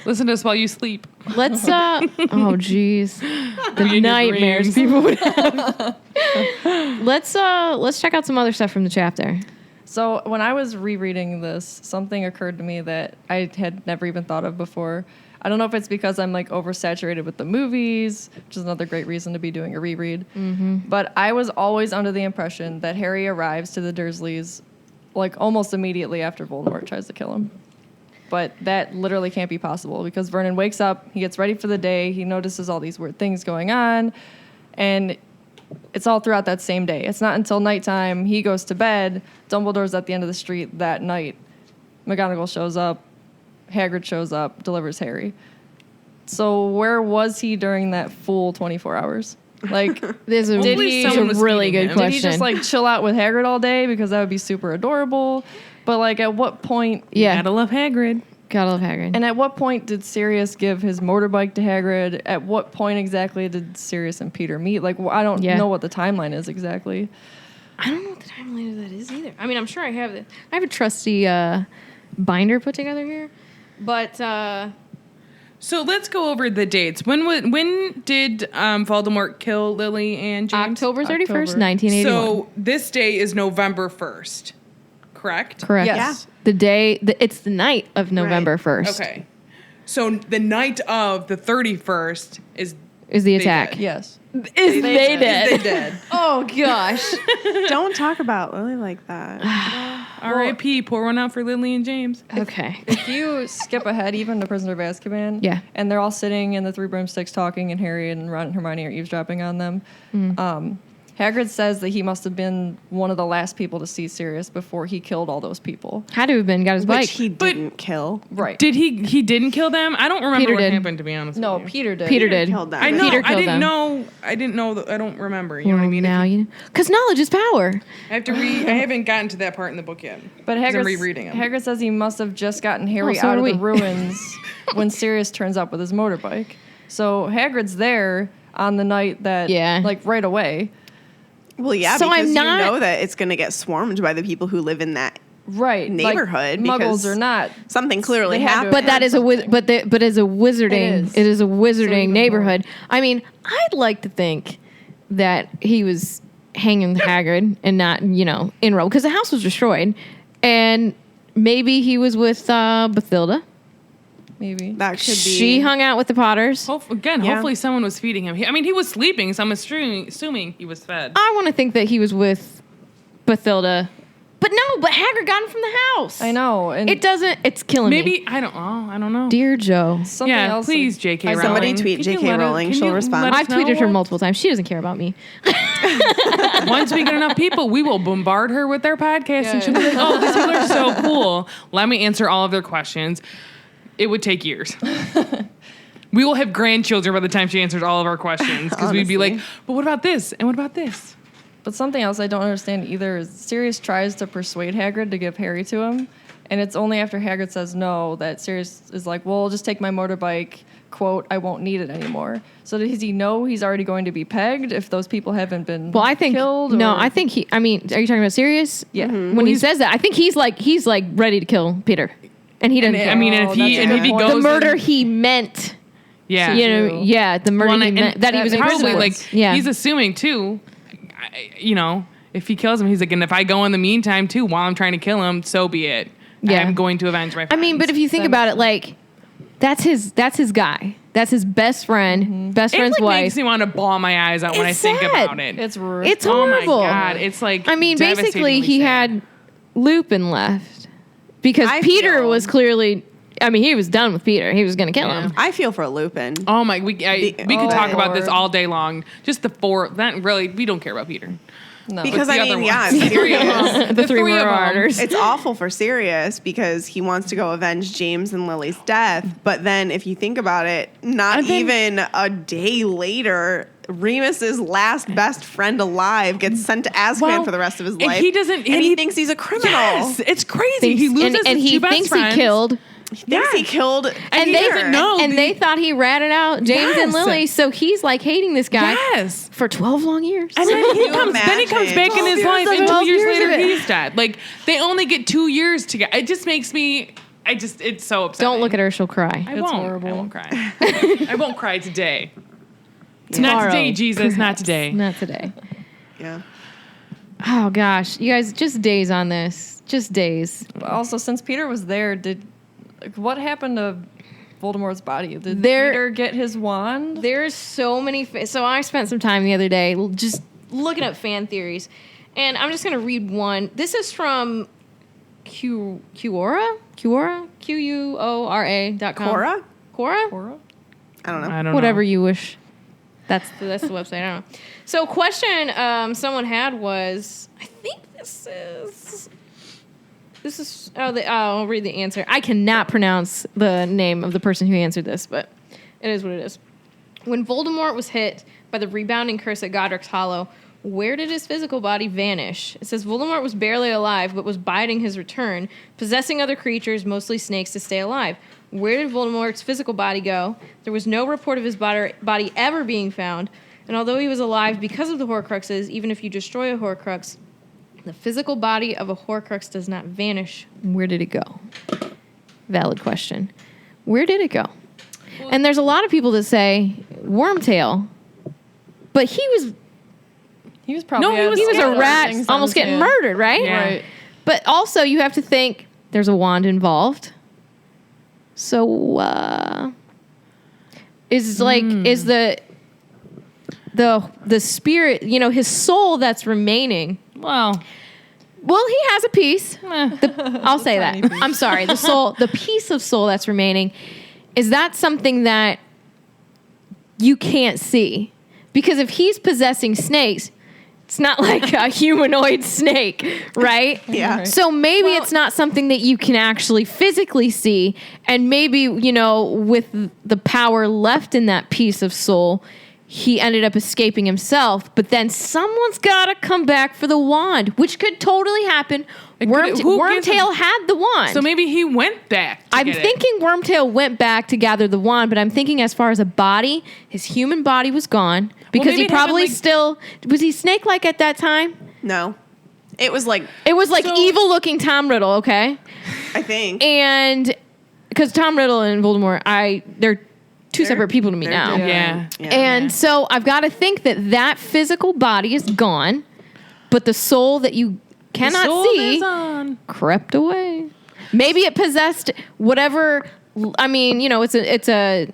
Listen to us while you sleep. let's, oh, jeez. The In your nightmares dreams. people would have. Let's check out some other stuff from the chapter. So when I was rereading this, something occurred to me that I had never even thought of before. I don't know if it's because I'm like oversaturated with the movies, which is another great reason to be doing a reread. But I was always under the impression that Harry arrives to the Dursleys like almost immediately after Voldemort tries to kill him. But that literally can't be possible because Vernon wakes up, he gets ready for the day, he notices all these weird things going on, and it's all throughout that same day. It's not until nighttime, he goes to bed, Dumbledore's at the end of the street that night. McGonagall shows up, Hagrid shows up, delivers Harry. So where was he during that full 24 hours? Like, There's a, Did he- there's someone a was really feeding good him. did question. he just like chill out with Hagrid all day because that would be super adorable? But like at what point, yeah, Gotta love Hagrid. gotta love Hagrid. and at what point did Sirius give his motorbike to Hagrid? At what point exactly did Sirius and Peter meet? Like, I don't Yeah. know what the timeline is exactly. I don't know what the timeline of that is either. I mean, I'm sure I have it. I have a trusty binder put together here, but So let's go over the dates. When did Voldemort kill Lily and James? October 31st, October. 1981. So this day is November 1st, correct? Correct. Yes. The day, it's the night of November 1st. Okay. So the night of the 31st is Is the They attack. did. Yes. Is they they did. did. Oh, gosh. Don't talk about Lily like that. R.I.P. Pour one out for Lily and James. Okay. If you skip ahead even to Prisoner of Azkaban, Yeah. and they're all sitting in the Three Broomsticks talking, and Harry and Ron and Hermione are eavesdropping on them. Hagrid says that he must have been one of the last people to see Sirius before he killed all those people. Had to have been. Got his bike. Which he didn't kill. Right. Did he didn't kill them? I don't remember Peter what did. happened, to be honest. No, with you. Peter did. Peter did. killed them. I know. Peter I killed didn't them. know. I didn't know. I don't remember. You know what I mean? Now you know. Because knowledge is power. I have to read. I haven't gotten to that part in the book yet. But 'cause I'm Hagrid, rereading them. Hagrid says he must have just gotten Harry so out are of the we. ruins when Sirius turns up with his motorbike. So Hagrid's there on the night that, Yeah. like right away. Well, yeah, So because I'm not- you know that it's going to get swarmed by the people who live in that. Right. Neighborhood, Like, because Muggles are not. Something clearly They had to happened. But that is a but as a wizarding, it is a So wizarding even neighborhood. I mean, I'd like to think that he was hanging with Hagrid and not, in row because the house was destroyed, and maybe he was with Bathilda. Maybe. that could be. She hung out with the Potters. Again, Yeah. hopefully someone was feeding him. He was sleeping, so I'm assuming he was fed. I want to think that he was with Bathilda, but no. But Hagrid got him from the house. I know. And It doesn't. It's killing me. Maybe I don't know. Dear Joe. something Yeah, else. please, J.K. Rowling. Somebody tweet Can you J.K. let us- Rowling, can she'll you respond. let us I've tweeted know her what- multiple times. She doesn't care about me. Once we get enough people, we will bombard her with their podcast, and she'll be like, "Oh, these people are so cool. Let me answer all of their questions." It would take years. We will have grandchildren by the time she answers all of our questions because we'd be like, Honestly. "But what about this? And what about this?" But something else I don't understand either is Sirius tries to persuade Hagrid to give Harry to him. And it's only after Hagrid says no that Sirius is like, well, just take my motorbike. Quote, I won't need it anymore. So does he know he's already going to be pegged if those people haven't been Well, I think killed? no. or- I think he. I mean, are you talking about Sirius? Yeah. When he says that, I think he's like ready to kill Peter, and he doesn't. And, care. I mean, and Oh, if he that's a and if he good goes point. the murder and- he meant. yeah, You know, True. yeah, the murder Well, he and meant that he that was makes probably sense. like Yeah. he's assuming too. If he kills him, he's like, and if I go in the meantime too, while I'm trying to kill him, so be it. Yeah. I'm going to avenge my I friends. mean, but if you think That about it, like that's his guy. That's his best friend, best it friend's like wife. makes me want to bawl my eyes out when I It's think sad. about it. It's rude. It's Oh my horrible. god, it's like I mean, basically, devastatingly he sad. had Lupin left because I Peter feel- was clearly. I mean, he was done with Peter. He was going to kill Yeah. him. I feel for Lupin. Oh my, we could Oh, talk about this Lord. all day long. Just the four. That really, we don't care about Peter. No. Because the I other mean, yeah, ones? it's serious. The three three of them. Marauders. It's awful for Sirius because he wants to go avenge James and Lily's death. But then if you think about it, not And then- even a day later, Remus's last best friend alive gets sent to Azkaban Well, for the rest of his and life. he doesn't- and and he he- thinks he's a criminal. Yes, it's crazy. He loses and his he two best thinks friends. he killed. He thinks he killed And he Peter. doesn't know. And they thought he ratted out James and Yes. Lily, so he's like hating this guy Yes. for 12 long years. And then he you comes back in 12 his years life, of and 2 it. years 12 years later of it. he's dead. Like they only get 2 years together. It just makes me. It's so upsetting. Don't look at her; she'll cry. I It's won't. horrible. I won't cry. I won't cry today. Not Tomorrow, today, Jesus. Not today. Not today. Yeah. Oh gosh, you guys, just days on this. Just days. But also, since Peter was there, what happened to Voldemort's body? Did There- Peter get his wand? There's so many. So I spent some time the other day just looking up fan theories, and I'm just gonna read one. This is from Quora, QUORA.com. Cora? Quora? Cora? I don't know. I don't Whatever know. you wish. That's the website. I don't know. So, question someone had was, I think this is. I'll read the answer. I cannot pronounce the name of the person who answered this, but it is what it is. When Voldemort was hit by the rebounding curse at Godric's Hollow, where did his physical body vanish? It says Voldemort was barely alive, but was biding his return, possessing other creatures, mostly snakes, to stay alive. Where did Voldemort's physical body go? There was no report of his body ever being found, and although he was alive because of the Horcruxes, even if you destroy a Horcrux, the physical body of a Horcrux does not vanish. Where did it go? Valid question. Where did it go? And there's a lot of people that say Wormtail, but he was Probably No, he was had a other rat things on almost his getting hand. murdered, right? Yeah. Right. But also you have to think there's a wand involved. So is the spirit, his soul that's remaining. Well, Well, he has a piece. I'll say that. tiny piece. I'm sorry. The piece of soul that's remaining, is that something that you can't see? Because if he's possessing snakes, it's not like a humanoid snake, right? Yeah. Right. So maybe it's not something that you can actually physically see. And maybe, with the power left in that piece of soul, he ended up escaping himself. But then someone's got to come back for the wand, which could totally happen. Who gives Wormtail him- had the wand. so maybe he went back. to I'm get it. thinking Wormtail went back to gather the wand, but I'm thinking as far as a body, his human body was gone because maybe he it happened, probably like- still was he snake-like at that time? No. It was like, It was like So- evil-looking Tom Riddle, okay? I think. And because Tom Riddle and Voldemort, they're two separate people to me they're now. different. Yeah. And so I've got to think that physical body is gone, but the soul that you cannot Soul see is on. crept away. Maybe it possessed whatever. I mean, it's a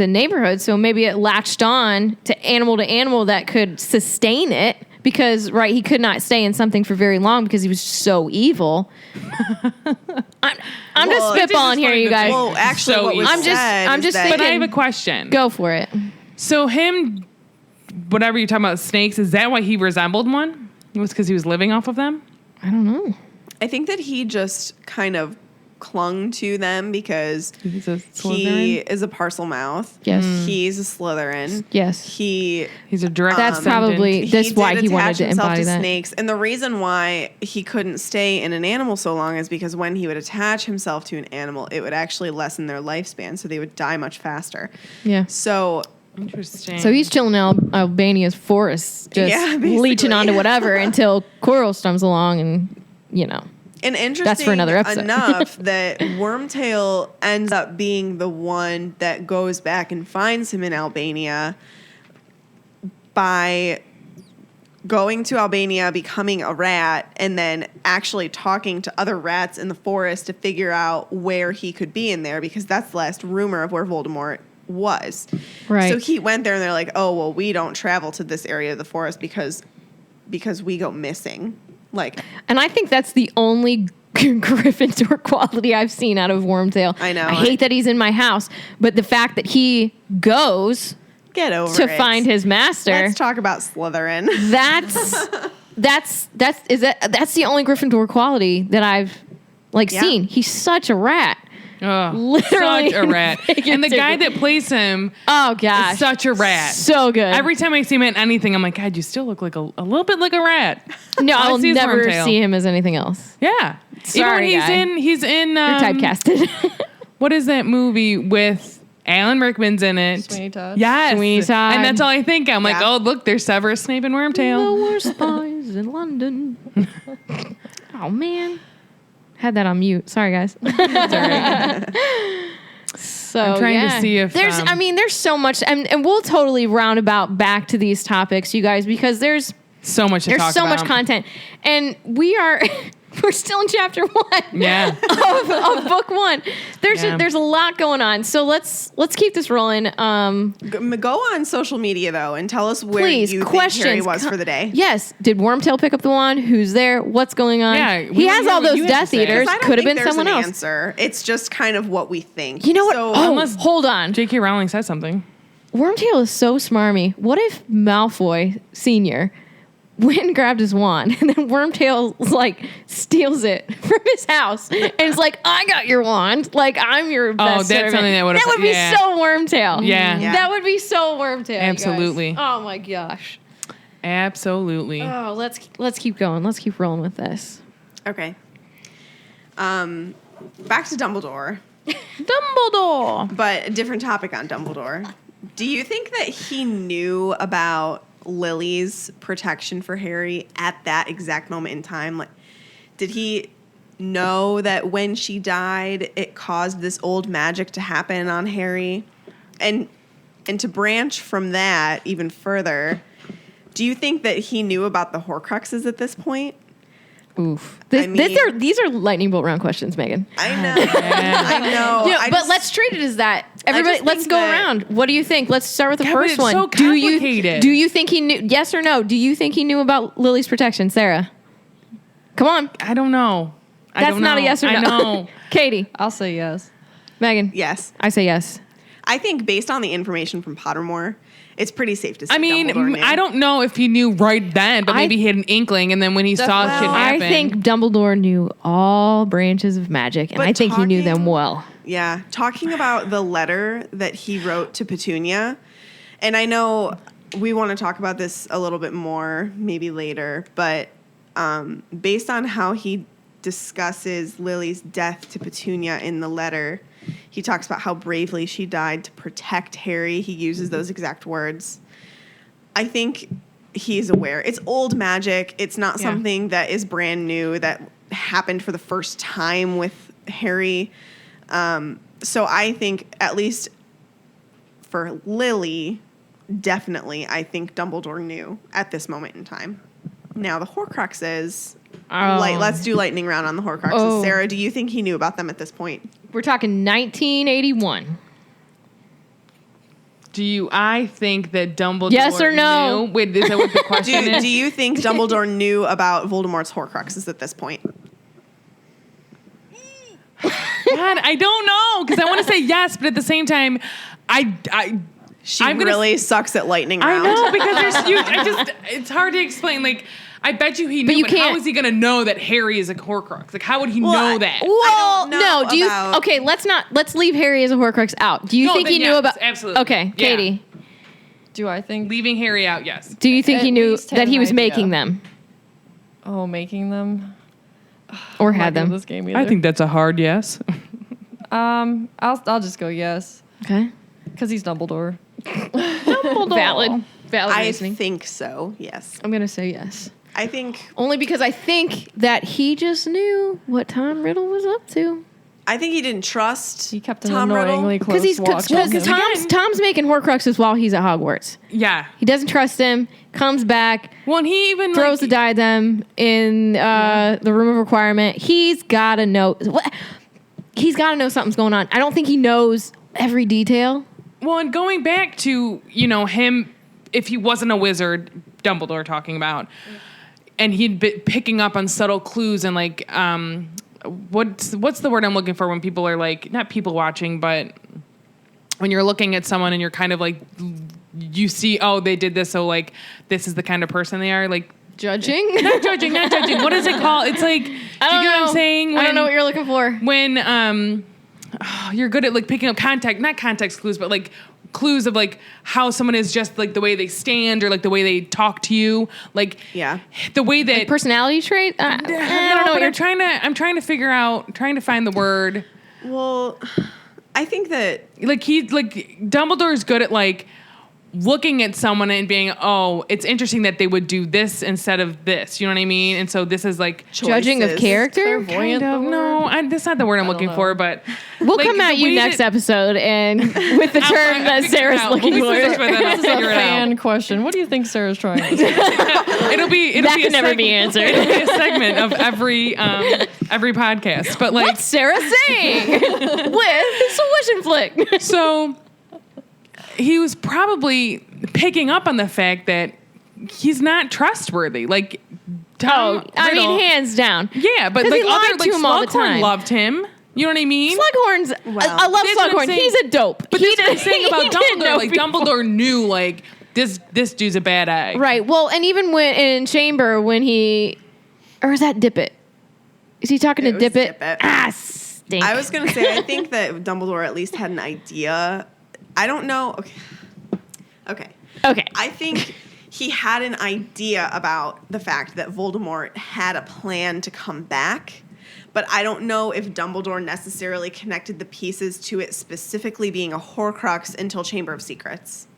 neighborhood, so maybe it latched on to animal that could sustain it. Because he could not stay in something for very long because he was so evil. I'm Well, just it's spitballing just here, funny you to guys. think. Well, actually, So what was evil. I'm said just is that But I have a thinking- question. Go for it. So him, whatever you're talking about, snakes, is that why he resembled one? It was because he was living off of them? I don't know. I think that he just kind of clung to them because He's a he Slytherin? is a Parselmouth. Yes. He's a Slytherin. Yes. He's a direct That's descendant. probably that's why he wanted to embody that. snakes, and the reason why he couldn't stay in an animal so long is because when he would attach himself to an animal, it would actually lessen their lifespan, so they would die much faster. Yeah. So Interesting. So he's chilling in Albania's forests, just Yeah, basically. leeching onto whatever until Quirrell comes along and, And interesting That's for another episode. enough that Wormtail ends up being the one that goes back and finds him in Albania by going to Albania, becoming a rat, and then actually talking to other rats in the forest to figure out where he could be in there, because that's the last rumor of where Voldemort was. Right. So he went there and they're like, oh, well, we don't travel to this area of the forest because we go missing. Like, And I think that's the only Gryffindor quality I've seen out of Wormtail. I know. I hate that he's in my house, but the fact that he goes get over to it. find his master, Let's talk about Slytherin. that's the only Gryffindor quality that I've seen. He's such a rat. Oh, Literally such a rat. And the guy that plays him, oh gosh, is such a rat. So good. Every time I see him in anything, I'm like, God, you still look like a little bit like a rat. No, All I I'll see is never Wormtail. see him as anything else. Yeah. Sorry, Even when guy. he's in You're typecasted. what is that movie with Alan Rickman's in it? Sweeney Todd. Yes. Sweeney Todd. And that's all I think. I'm like, Yeah. oh, look, there's Severus Snape and The Wormtail. worst spies in London. Oh man, had that on mute. Sorry, guys. It's all right. So I'm trying to see if, there's. I mean, there's so much, and we'll totally roundabout back to these topics, you guys, because there's So much to talk so about. much content, and we're still in chapter 1. Yeah. of book 1. There's a lot going on, so let's keep this rolling. Go on social media though and tell us where Please, you questions. think Harry was for the day. Yes, did Wormtail pick up the wand? Who's there? What's going on? Yeah, he we has wanna all hear what those you have to Death say. Eaters. 'Cause I don't Could have think been there's someone an else. Answer. It's just kind of what we think. You know what? So, Hold on. J.K. Rowling said something. Wormtail is so smarmy. What if Malfoy Sr. went and grabbed his wand and then Wormtail steals it from his house and is like, I got your wand. Like, I'm your best that's servant. something that would've- That would be yeah. so Wormtail. Yeah. Yeah. That would be so Wormtail. you guys. Absolutely. Oh my gosh. Absolutely. Oh, let's keep going. Let's keep rolling with this. Okay. Back to Dumbledore, Dumbledore. but a different topic on Dumbledore. Do you think that he knew about Lily's protection for Harry at that exact moment in time? Like, did he know that when she died, it caused this old magic to happen on Harry? And to branch from that even further, do you think that he knew about the Horcruxes at this point? Oof. I mean- These are lightning bolt round questions, Megan. I know. I know. Yeah, I but just- let's treat it as that. Everybody, just let's think go that- around. What do you think? Let's start with the Yeah, but first it's one. so complicated. Do you think he knew? Yes or no? Do you think he knew about Lily's protection, Sarah? Come on. I don't know. I That's don't not a know. yes or no. I know. Katie, I'll say yes. Megan. Yes. I say yes. I think based on the information from Pottermore, it's pretty safe to say I mean, Dumbledore knew. I don't know if he knew right then, but maybe he had an inkling, and then when he saw Definitely. shit Well, happen. I think Dumbledore knew all branches of magic, and But I think he knew them talking- well. Yeah, talking about the letter that he wrote to Petunia, and I know we want to talk about this a little bit more maybe later, but based on how he discusses Lily's death to Petunia in the letter, he talks about how bravely she died to protect Harry. He uses those exact words. I think he's aware. It's old magic. It's not Yeah. something that is brand new that happened for the first time with Harry. So I think, at least for Lily, definitely, I think Dumbledore knew at this moment in time. Now, the Horcruxes, let's do lightning round on the Horcruxes. Oh. Sarah, do you think he knew about them at this point? We're talking 1981. I think that Dumbledore Yes or no? knew? Wait, is that what the question is? Do you think Dumbledore knew about Voldemort's Horcruxes at this point? God, I don't know, because I want to say yes, but at the same time, She I'm gonna really sucks at lightning round. I know, because it's hard to explain. Like, I bet you he knew, you but how can't- is he going to know that Harry is a Horcrux? Like, how would he Well, know that? Well, don't know no. Do you? about- Okay, let's leave Harry as a Horcrux out. Do you No, think then he knew yes, about? absolutely. Okay, Yeah. Katie. Do I think? Leaving Harry out, yes. Do you think At he knew least had that he an was idea. making them Oh, making them. or I'm not had good at them? This game either. I think that's a hard yes. I'll just go yes Okay. because he's Dumbledore. Valid I reasoning. think so, yes. I'm gonna say yes. I think Only because I think that he just knew what Tom Riddle was up to. he didn't trust He kept an Tom Riddle. annoyingly Because close watch on him. Tom's making Horcruxes while he's at Hogwarts. Yeah. He doesn't trust him. Comes back, Well, and he even throws the diadem in the room of requirement. He's got to know. He's got to know something's going on. I don't think he knows every detail. Well, and going back to, him, if he wasn't a wizard, Dumbledore talking about, and he'd been picking up on subtle clues and what's the word I'm looking for when people are not people watching, but when you're looking at someone and you're kind of you see, oh, they did this, so this is the kind of person they are. Judging? Not judging. What is it called? It's like, do you get what I'm saying? I don't know what you're looking for. When you're good at like picking up not context clues, but like clues of like how someone is, just like the way they stand or like the way they talk to you, like the way that Personality trait? I don't know. But I'm trying to figure out, trying to find the word. Well, I think that Dumbledore is good at like looking at someone and being, oh, it's interesting that they would do this instead of this. You know what I mean? And so this is like judging of character. Clairvoyant. No, that's not the word I'm looking for. But we'll like, come at you next episode and with the term that Sarah's looking for. This is a fan question. What do you think Sarah's trying to say? It'll be that can never be answered. It'll be a segment of every podcast. But like, what's Sarah saying with Swish and Flick? So he was probably picking up on the fact that he's not trustworthy. Like, I mean, hands down. Yeah, but 'cause like he lied other like to him all the Slughorn time. loved him. You know what I mean? Slughorn's. I love That's what I'm Slughorn. saying. He's a dope. But that's what I'm saying about he didn't know Dumbledore. Like people. Dumbledore knew like this dude's a bad egg. Right. Well, and even when in Chamber when or is that Dippet? Is he talking It to was Dippet? Dippet. Ah, stink. I was gonna say I think that Dumbledore at least had an idea. I don't know. Okay. I think he had an idea about the fact that Voldemort had a plan to come back, but I don't know if Dumbledore necessarily connected the pieces to it specifically being a Horcrux until Chamber of Secrets.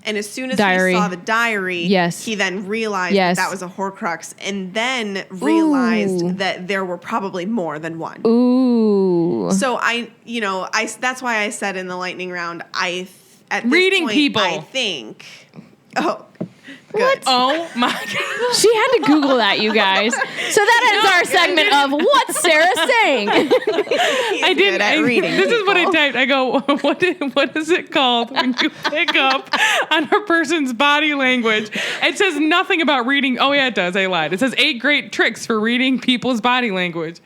And as soon as Diary. he saw the diary, Yes. he then realized Yes. that was a Horcrux, and then realized that there were probably more than one. Ooh. So that's why I said in the lightning round, at this Reading point, people. I think. Oh, good. What? Oh my god. She had to Google that, you guys. So that ends our segment of what's Sarah saying. I didn't. Good at reading This is what I people. typed. I go, what is it called when you pick up on a person's body language? It says nothing about reading. Oh yeah, it does. I lied. It says 8 great tricks for reading people's body language.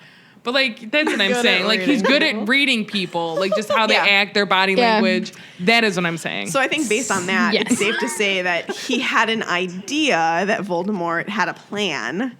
But like that's what I'm Good saying. at Like he's reading good at reading people, like just how they Yeah. act, their body Yeah. language. That is what I'm saying. So I think based on that, Yes. it's safe to say that he had an idea that Voldemort had a plan,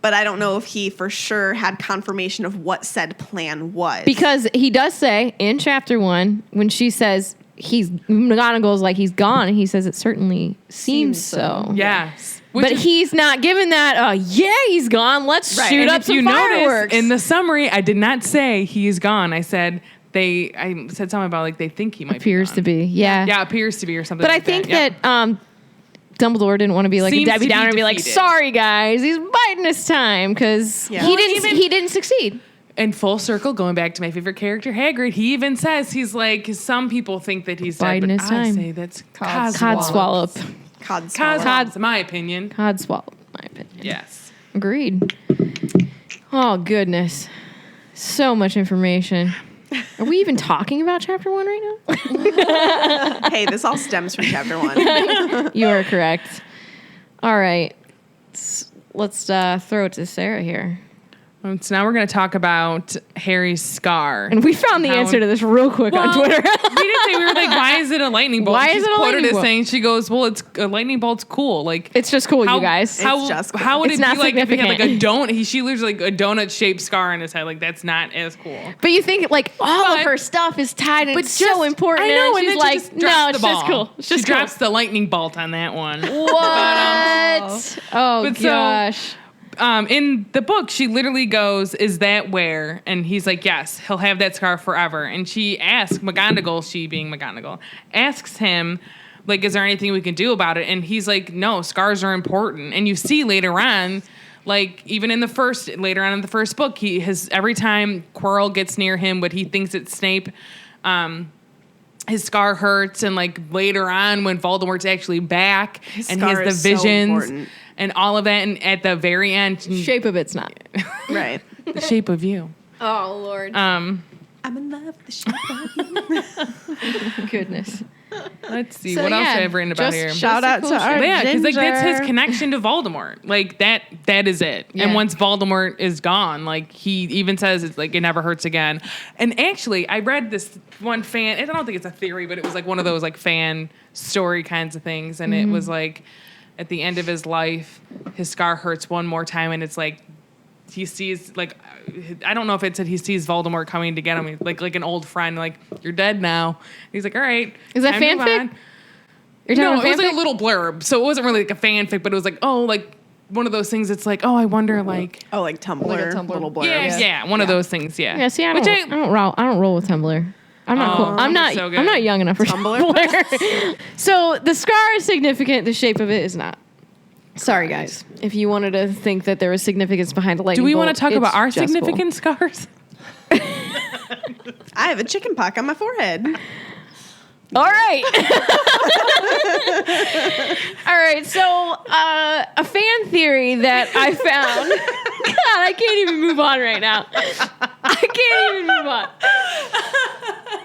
but I don't know if he for sure had confirmation of what said plan was. Because he does say in chapter 1, when she says McGonagall's like he's gone, and he says it certainly seems so. yes. But he's not given that, he's gone. Let's shoot And up if some you fireworks. notice, in the summary, I did not say he's gone. I said I said something about like they think he might appears be to gone. be. Yeah. Yeah, appears to be or something But like I think Yep. that Dumbledore didn't want to be like Seems a Debbie to be Downer and be like, defeated. sorry guys, he's biding his time because Yeah. he Well, didn't succeed. in full circle, going back to my favorite character, Hagrid, he even says he's like, some people think that he's dead, Biding but his I time. say that's Codswallop. Codswallop. my opinion. Codswallop, my opinion. Yes. Agreed. Oh, goodness. So much information. Are we even talking about chapter 1 right now? Hey, this all stems from chapter 1. You are correct. All right. Let's throw it to Sarah here. So now we're going to talk about Harry's scar. And we found the How- answer to this real quick on Twitter. we didn't say, we were like, why is it a lightning bolt? Why She's is it a quoted lightning as bolt? saying, she goes, well, it's a lightning bolt's cool. Like, It's just cool, you guys. How, It's just cool. how would It's it not be like if he had like a significant. donut? She loses like a donut-shaped scar on his head. Like, that's not as cool. But you think like all But- of her stuff is tied and But it's so important. I know, and she's then like, she just drops no, the it's ball. just cool. It's She just drops the lightning bolt on that one. cool. What? Oh But so- gosh. In the book, she literally goes, "Is that where?" And he's like, "Yes, he'll have that scar forever." And she asks McGonagall, she being McGonagall, asks him, like, "Is there anything we can do about it?" And he's like, "No, scars are important." And you see later on, like even in the first book, every time Quirrell gets near him, but he thinks it's Snape. His scar hurts, and like later on when Voldemort's actually back and he scar has is the so visions important. and all of that, and at the very end, Shape of it's not. Right. the shape of you. Oh Lord. I'm in love with the shape of Goodness. Let's see So, what else yeah, I've written about just here. Shout out to our Yeah, because like that's his Ginger. connection to Voldemort. Like that is it. Yeah. And once Voldemort is gone, like he even says it's like it never hurts again. And actually, I read this one fan. I don't think it's a theory, but it was like one of those like fan story kinds of things. And it was like at the end of his life, his scar hurts one more time, and it's like he sees, like, I don't know if it said he sees Voldemort coming to get him, like an old friend, like, you're dead now. And he's like, all right. Is that time to move fanfic? on. You're talking No, about it was like fanfic? a little blurb, so it wasn't really like a fanfic, but it was like, oh, like one of those things. It's like, oh, I wonder, like, Oh, like Tumblr, Like a Tumblr. little blurb. yeah, one of those things, yeah. Yeah, see, I Which don't roll with Tumblr. I'm not cool. I'm not. so good. I'm not young enough for Tumblr. So the scar is significant. The shape of it is not. Sorry, guys. If you wanted to think that there was significance behind the lightning Do we bolt, want to talk it's about our just bull. significant scars? I have a chicken pox on my forehead. All right. All right. So, a fan theory that I found. God, I can't even move on right now. I can't even move on.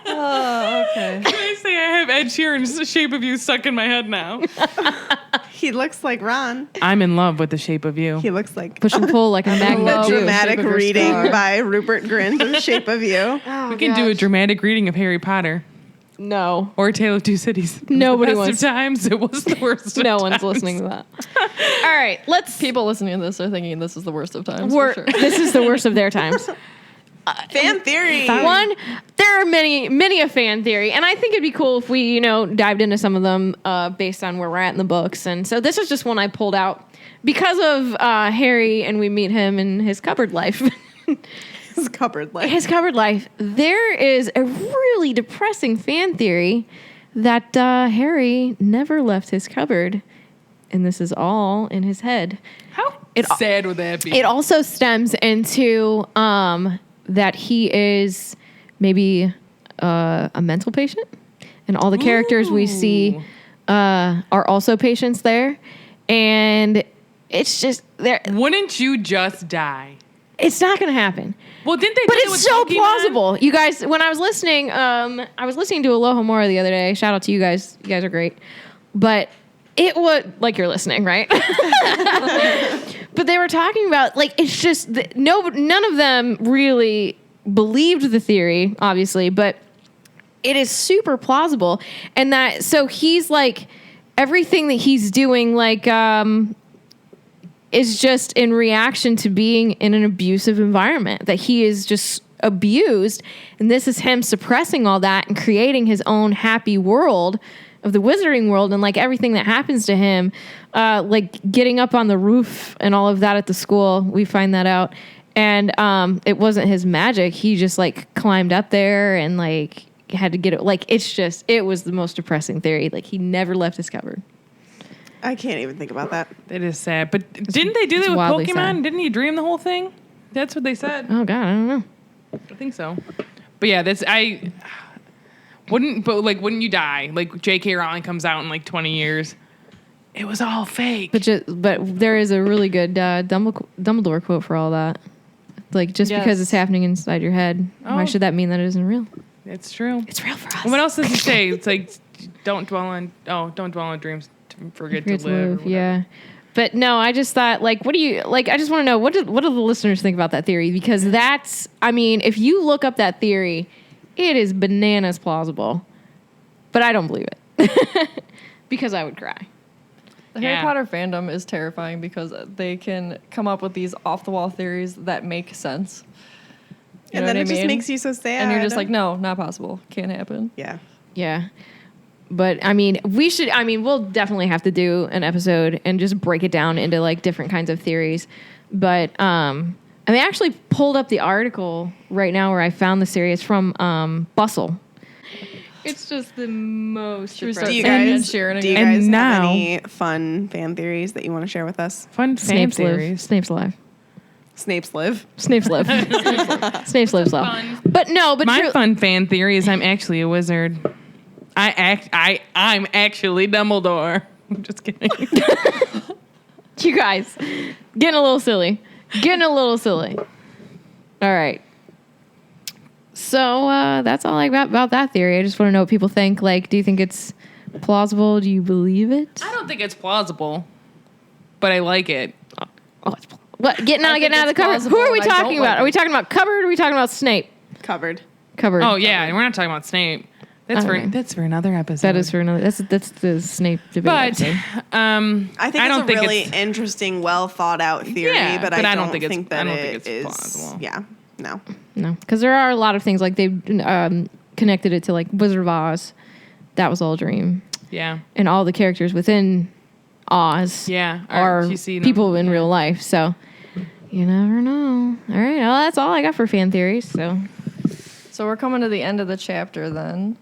Oh, okay. Can I say I have Ed Sheeran's Shape of You stuck in my head now? He looks like Ron. I'm in love with the Shape of You. He looks like Push and pull like a magnet. love a the dramatic shape of your reading scar. by Rupert Grint of Shape of You. We can do a dramatic reading of Harry Potter No. or A Tale of Two Cities. Nobody the best wants- of times. It was the worst. No of one's times. listening to that. All right. Let's. People listening to this are thinking this is the worst of times. We're, For sure. This is the worst of their times. Fan theory. One, there are many a fan theory, and I think it'd be cool if we, dived into some of them based on where we're at in the books. And so this is just one I pulled out because of Harry, and we meet him in his cupboard life. His cupboard life. His cupboard life. There is a really depressing fan theory that Harry never left his cupboard, and this is all in his head. How It- sad would that be? It also stems into that he is maybe a mental patient, and all the characters we see are also patients there, and it's just there. Wouldn't you just die? It's not going to happen. Well, didn't they? But do it it's with so Pokemon? plausible. You guys, when I was listening to Aloha Mora the other day. Shout out to you guys. You guys are great. But it was like you're listening, right? But they were talking about like it's just none of them really believed the theory, obviously, but it is super plausible, and that so he's like everything that he's doing like is just in reaction to being in an abusive environment, that he is just abused, and this is him suppressing all that and creating his own happy world of the wizarding world, and like everything that happens to him, like getting up on the roof and all of that at the school, we find that out. And it wasn't his magic. He just like climbed up there and like had to get it. Like it was the most depressing theory. Like he never left his cupboard. I can't even think about that. It is sad. But didn't they do that with wildly Pokemon? sad. Didn't he dream the whole thing? That's what they said. Oh God, I don't know. I think so. But yeah, wouldn't you die? Like J.K. Rowling comes out in like 20 years. It was all fake. But there is a really good Dumbledore quote for all that. Like just Yes. because it's happening inside your head, why Oh. should that mean that it isn't real? It's true. It's real for us. And what else does he say? It's like don't dwell on dreams. Forget to live. or whatever. Yeah. But no, I just thought, like, what do you, like, I just want to know, what do the listeners think about that theory? Because that's, I mean, if you look up that theory, it is bananas plausible. But I don't believe it. Because I would cry. The Yeah. Harry Potter fandom is terrifying because they can come up with these off-the-wall theories that make sense. You And know then what it I just mean? makes you so sad. And you're just like, no, not possible. Can't happen. Yeah. Yeah. But I mean, we'll definitely have to do an episode and just break it down into like different kinds of theories. But I actually pulled up the article right now where I found the series from Bustle. It's just the most. Should we start Do you saying guys, Ed Sheeran do you again? And guys now- have any fun fan theories that you want to share with us? Fun fan Snape's live. theories. Snape's alive. Snape's live. Snape's live. Snape's lives well. Fun. But no, but My fun fan theory is I'm actually a wizard. I'm actually Dumbledore. I'm just kidding. you guys getting a little silly. All right. So that's all I got about that theory. I just want to know what people think. Like, do you think it's plausible? Do you believe it? I don't think it's plausible, but I like it. Oh, it's what? Getting out of the it's cupboard. plausible, Who are we and I talking don't about? like Are we it. talking about cupboard? Or are we talking about Snape? Covered. Cupboard. Oh yeah, we're not talking about Snape. That's for another episode. That is for another. That's the Snape debate. But I think it's a really interesting, well thought out theory, Yeah, but I don't think it's plausible. Yeah, no. because there are a lot of things like they've connected it to like Wizard of Oz. That was all a dream, Yeah. and all the characters within Oz Yeah. are You see them. people in real life. So you never know. All right, well, that's all I got for fan theories. So we're coming to the end of the chapter then.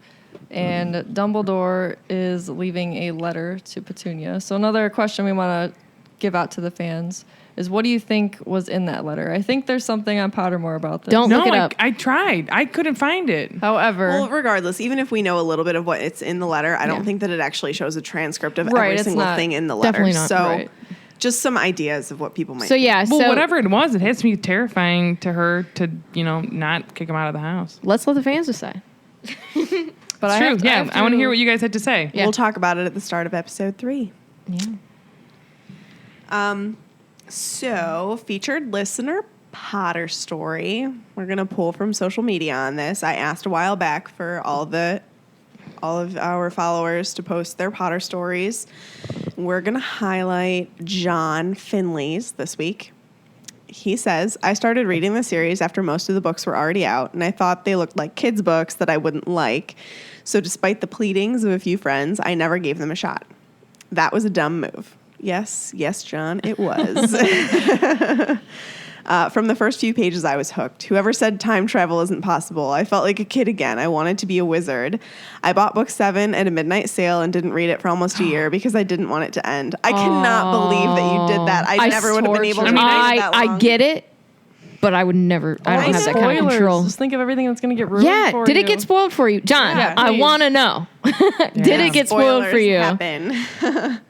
And Dumbledore is leaving a letter to Petunia. So another question we want to give out to the fans is, what do you think was in that letter? I think there's something on Pottermore about this. Don't No, look it up. I tried. I couldn't find it. However, Well, regardless, even if we know a little bit of what it's in the letter, I don't think that it actually shows a transcript of Right, every it's single not. thing in the letter. Definitely not. So Right. just some ideas of what people might So yeah, Well, so whatever it was, it has to be terrifying to her to, not kick him out of the house. let's let the fans decide. but It's I true. have to, Yeah. I want to hear what you guys had to say. Yeah. We'll talk about it at the start of episode 3. Yeah. So, featured listener Potter story. We're gonna pull from social media on this. I asked a while back for all of our followers to post their Potter stories. We're gonna highlight John Finley's this week. He says, I started reading the series after most of the books were already out, and I thought they looked like kids' books that I wouldn't like. So despite the pleadings of a few friends, I never gave them a shot. That was a dumb move. Yes, John, it was. From the first few pages, I was hooked. Whoever said time travel isn't possible, I felt like a kid again. I wanted to be a wizard. I bought book 7 at a midnight sale and didn't read it for almost a year because I didn't want it to end. I cannot believe that you did that. I never would have been able to read it that long. I get it, but I would never. I don't have that kind of control. Just think of everything that's going to get ruined for did you. it get spoiled for you, John? Yeah, I please. want to know. Did it get spoiled for Spoilers you? happen.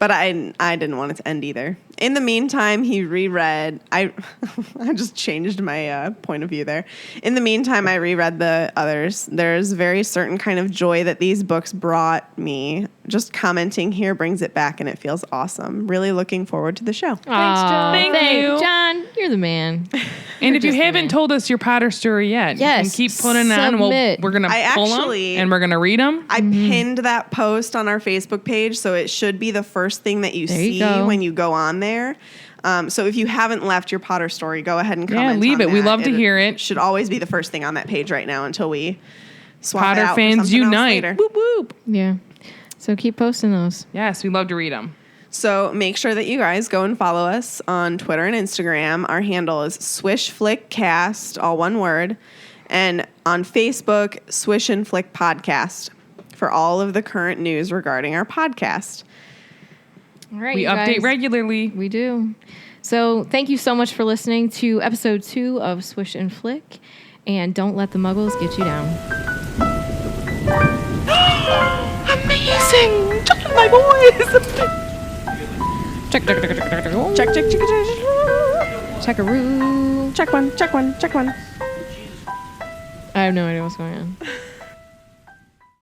But I didn't want it to end either. In the meantime, he reread. I just changed my point of view there. In the meantime, I reread the others. There's a very certain kind of joy that these books brought me. Just commenting here brings it back, and it feels awesome. Really looking forward to the show. Thanks, John. Thank you. John. You're the man. And if you just the haven't man. told us your Potter story yet, you can Yes, keep putting it on. submit. We're going to I pull actually- them, and we're going to read them. I pinned that post on our Facebook page, so it should be the first thing that you There you see go. when you go on there. So if you haven't left your Potter story, go ahead and comment. leave on it. We that. love to hear it. Should always be the first thing on that page right now until we swap it Potter out for fans something else unite. later. Whoop, whoop. Yeah. So keep posting those. Yes, we love to read them. So make sure that you guys go and follow us on Twitter and Instagram. Our handle is Swish Flick Cast, all one word, and on Facebook, Swish and Flick Podcast for all of the current news regarding our podcast. All right. We you update guys. regularly. We do. So thank you so much for listening to episode 2 of Swish and Flick. And don't let the muggles get you down. Amazing! Just my voice! Check. Checkaroo. Check one. I have no idea what's going on.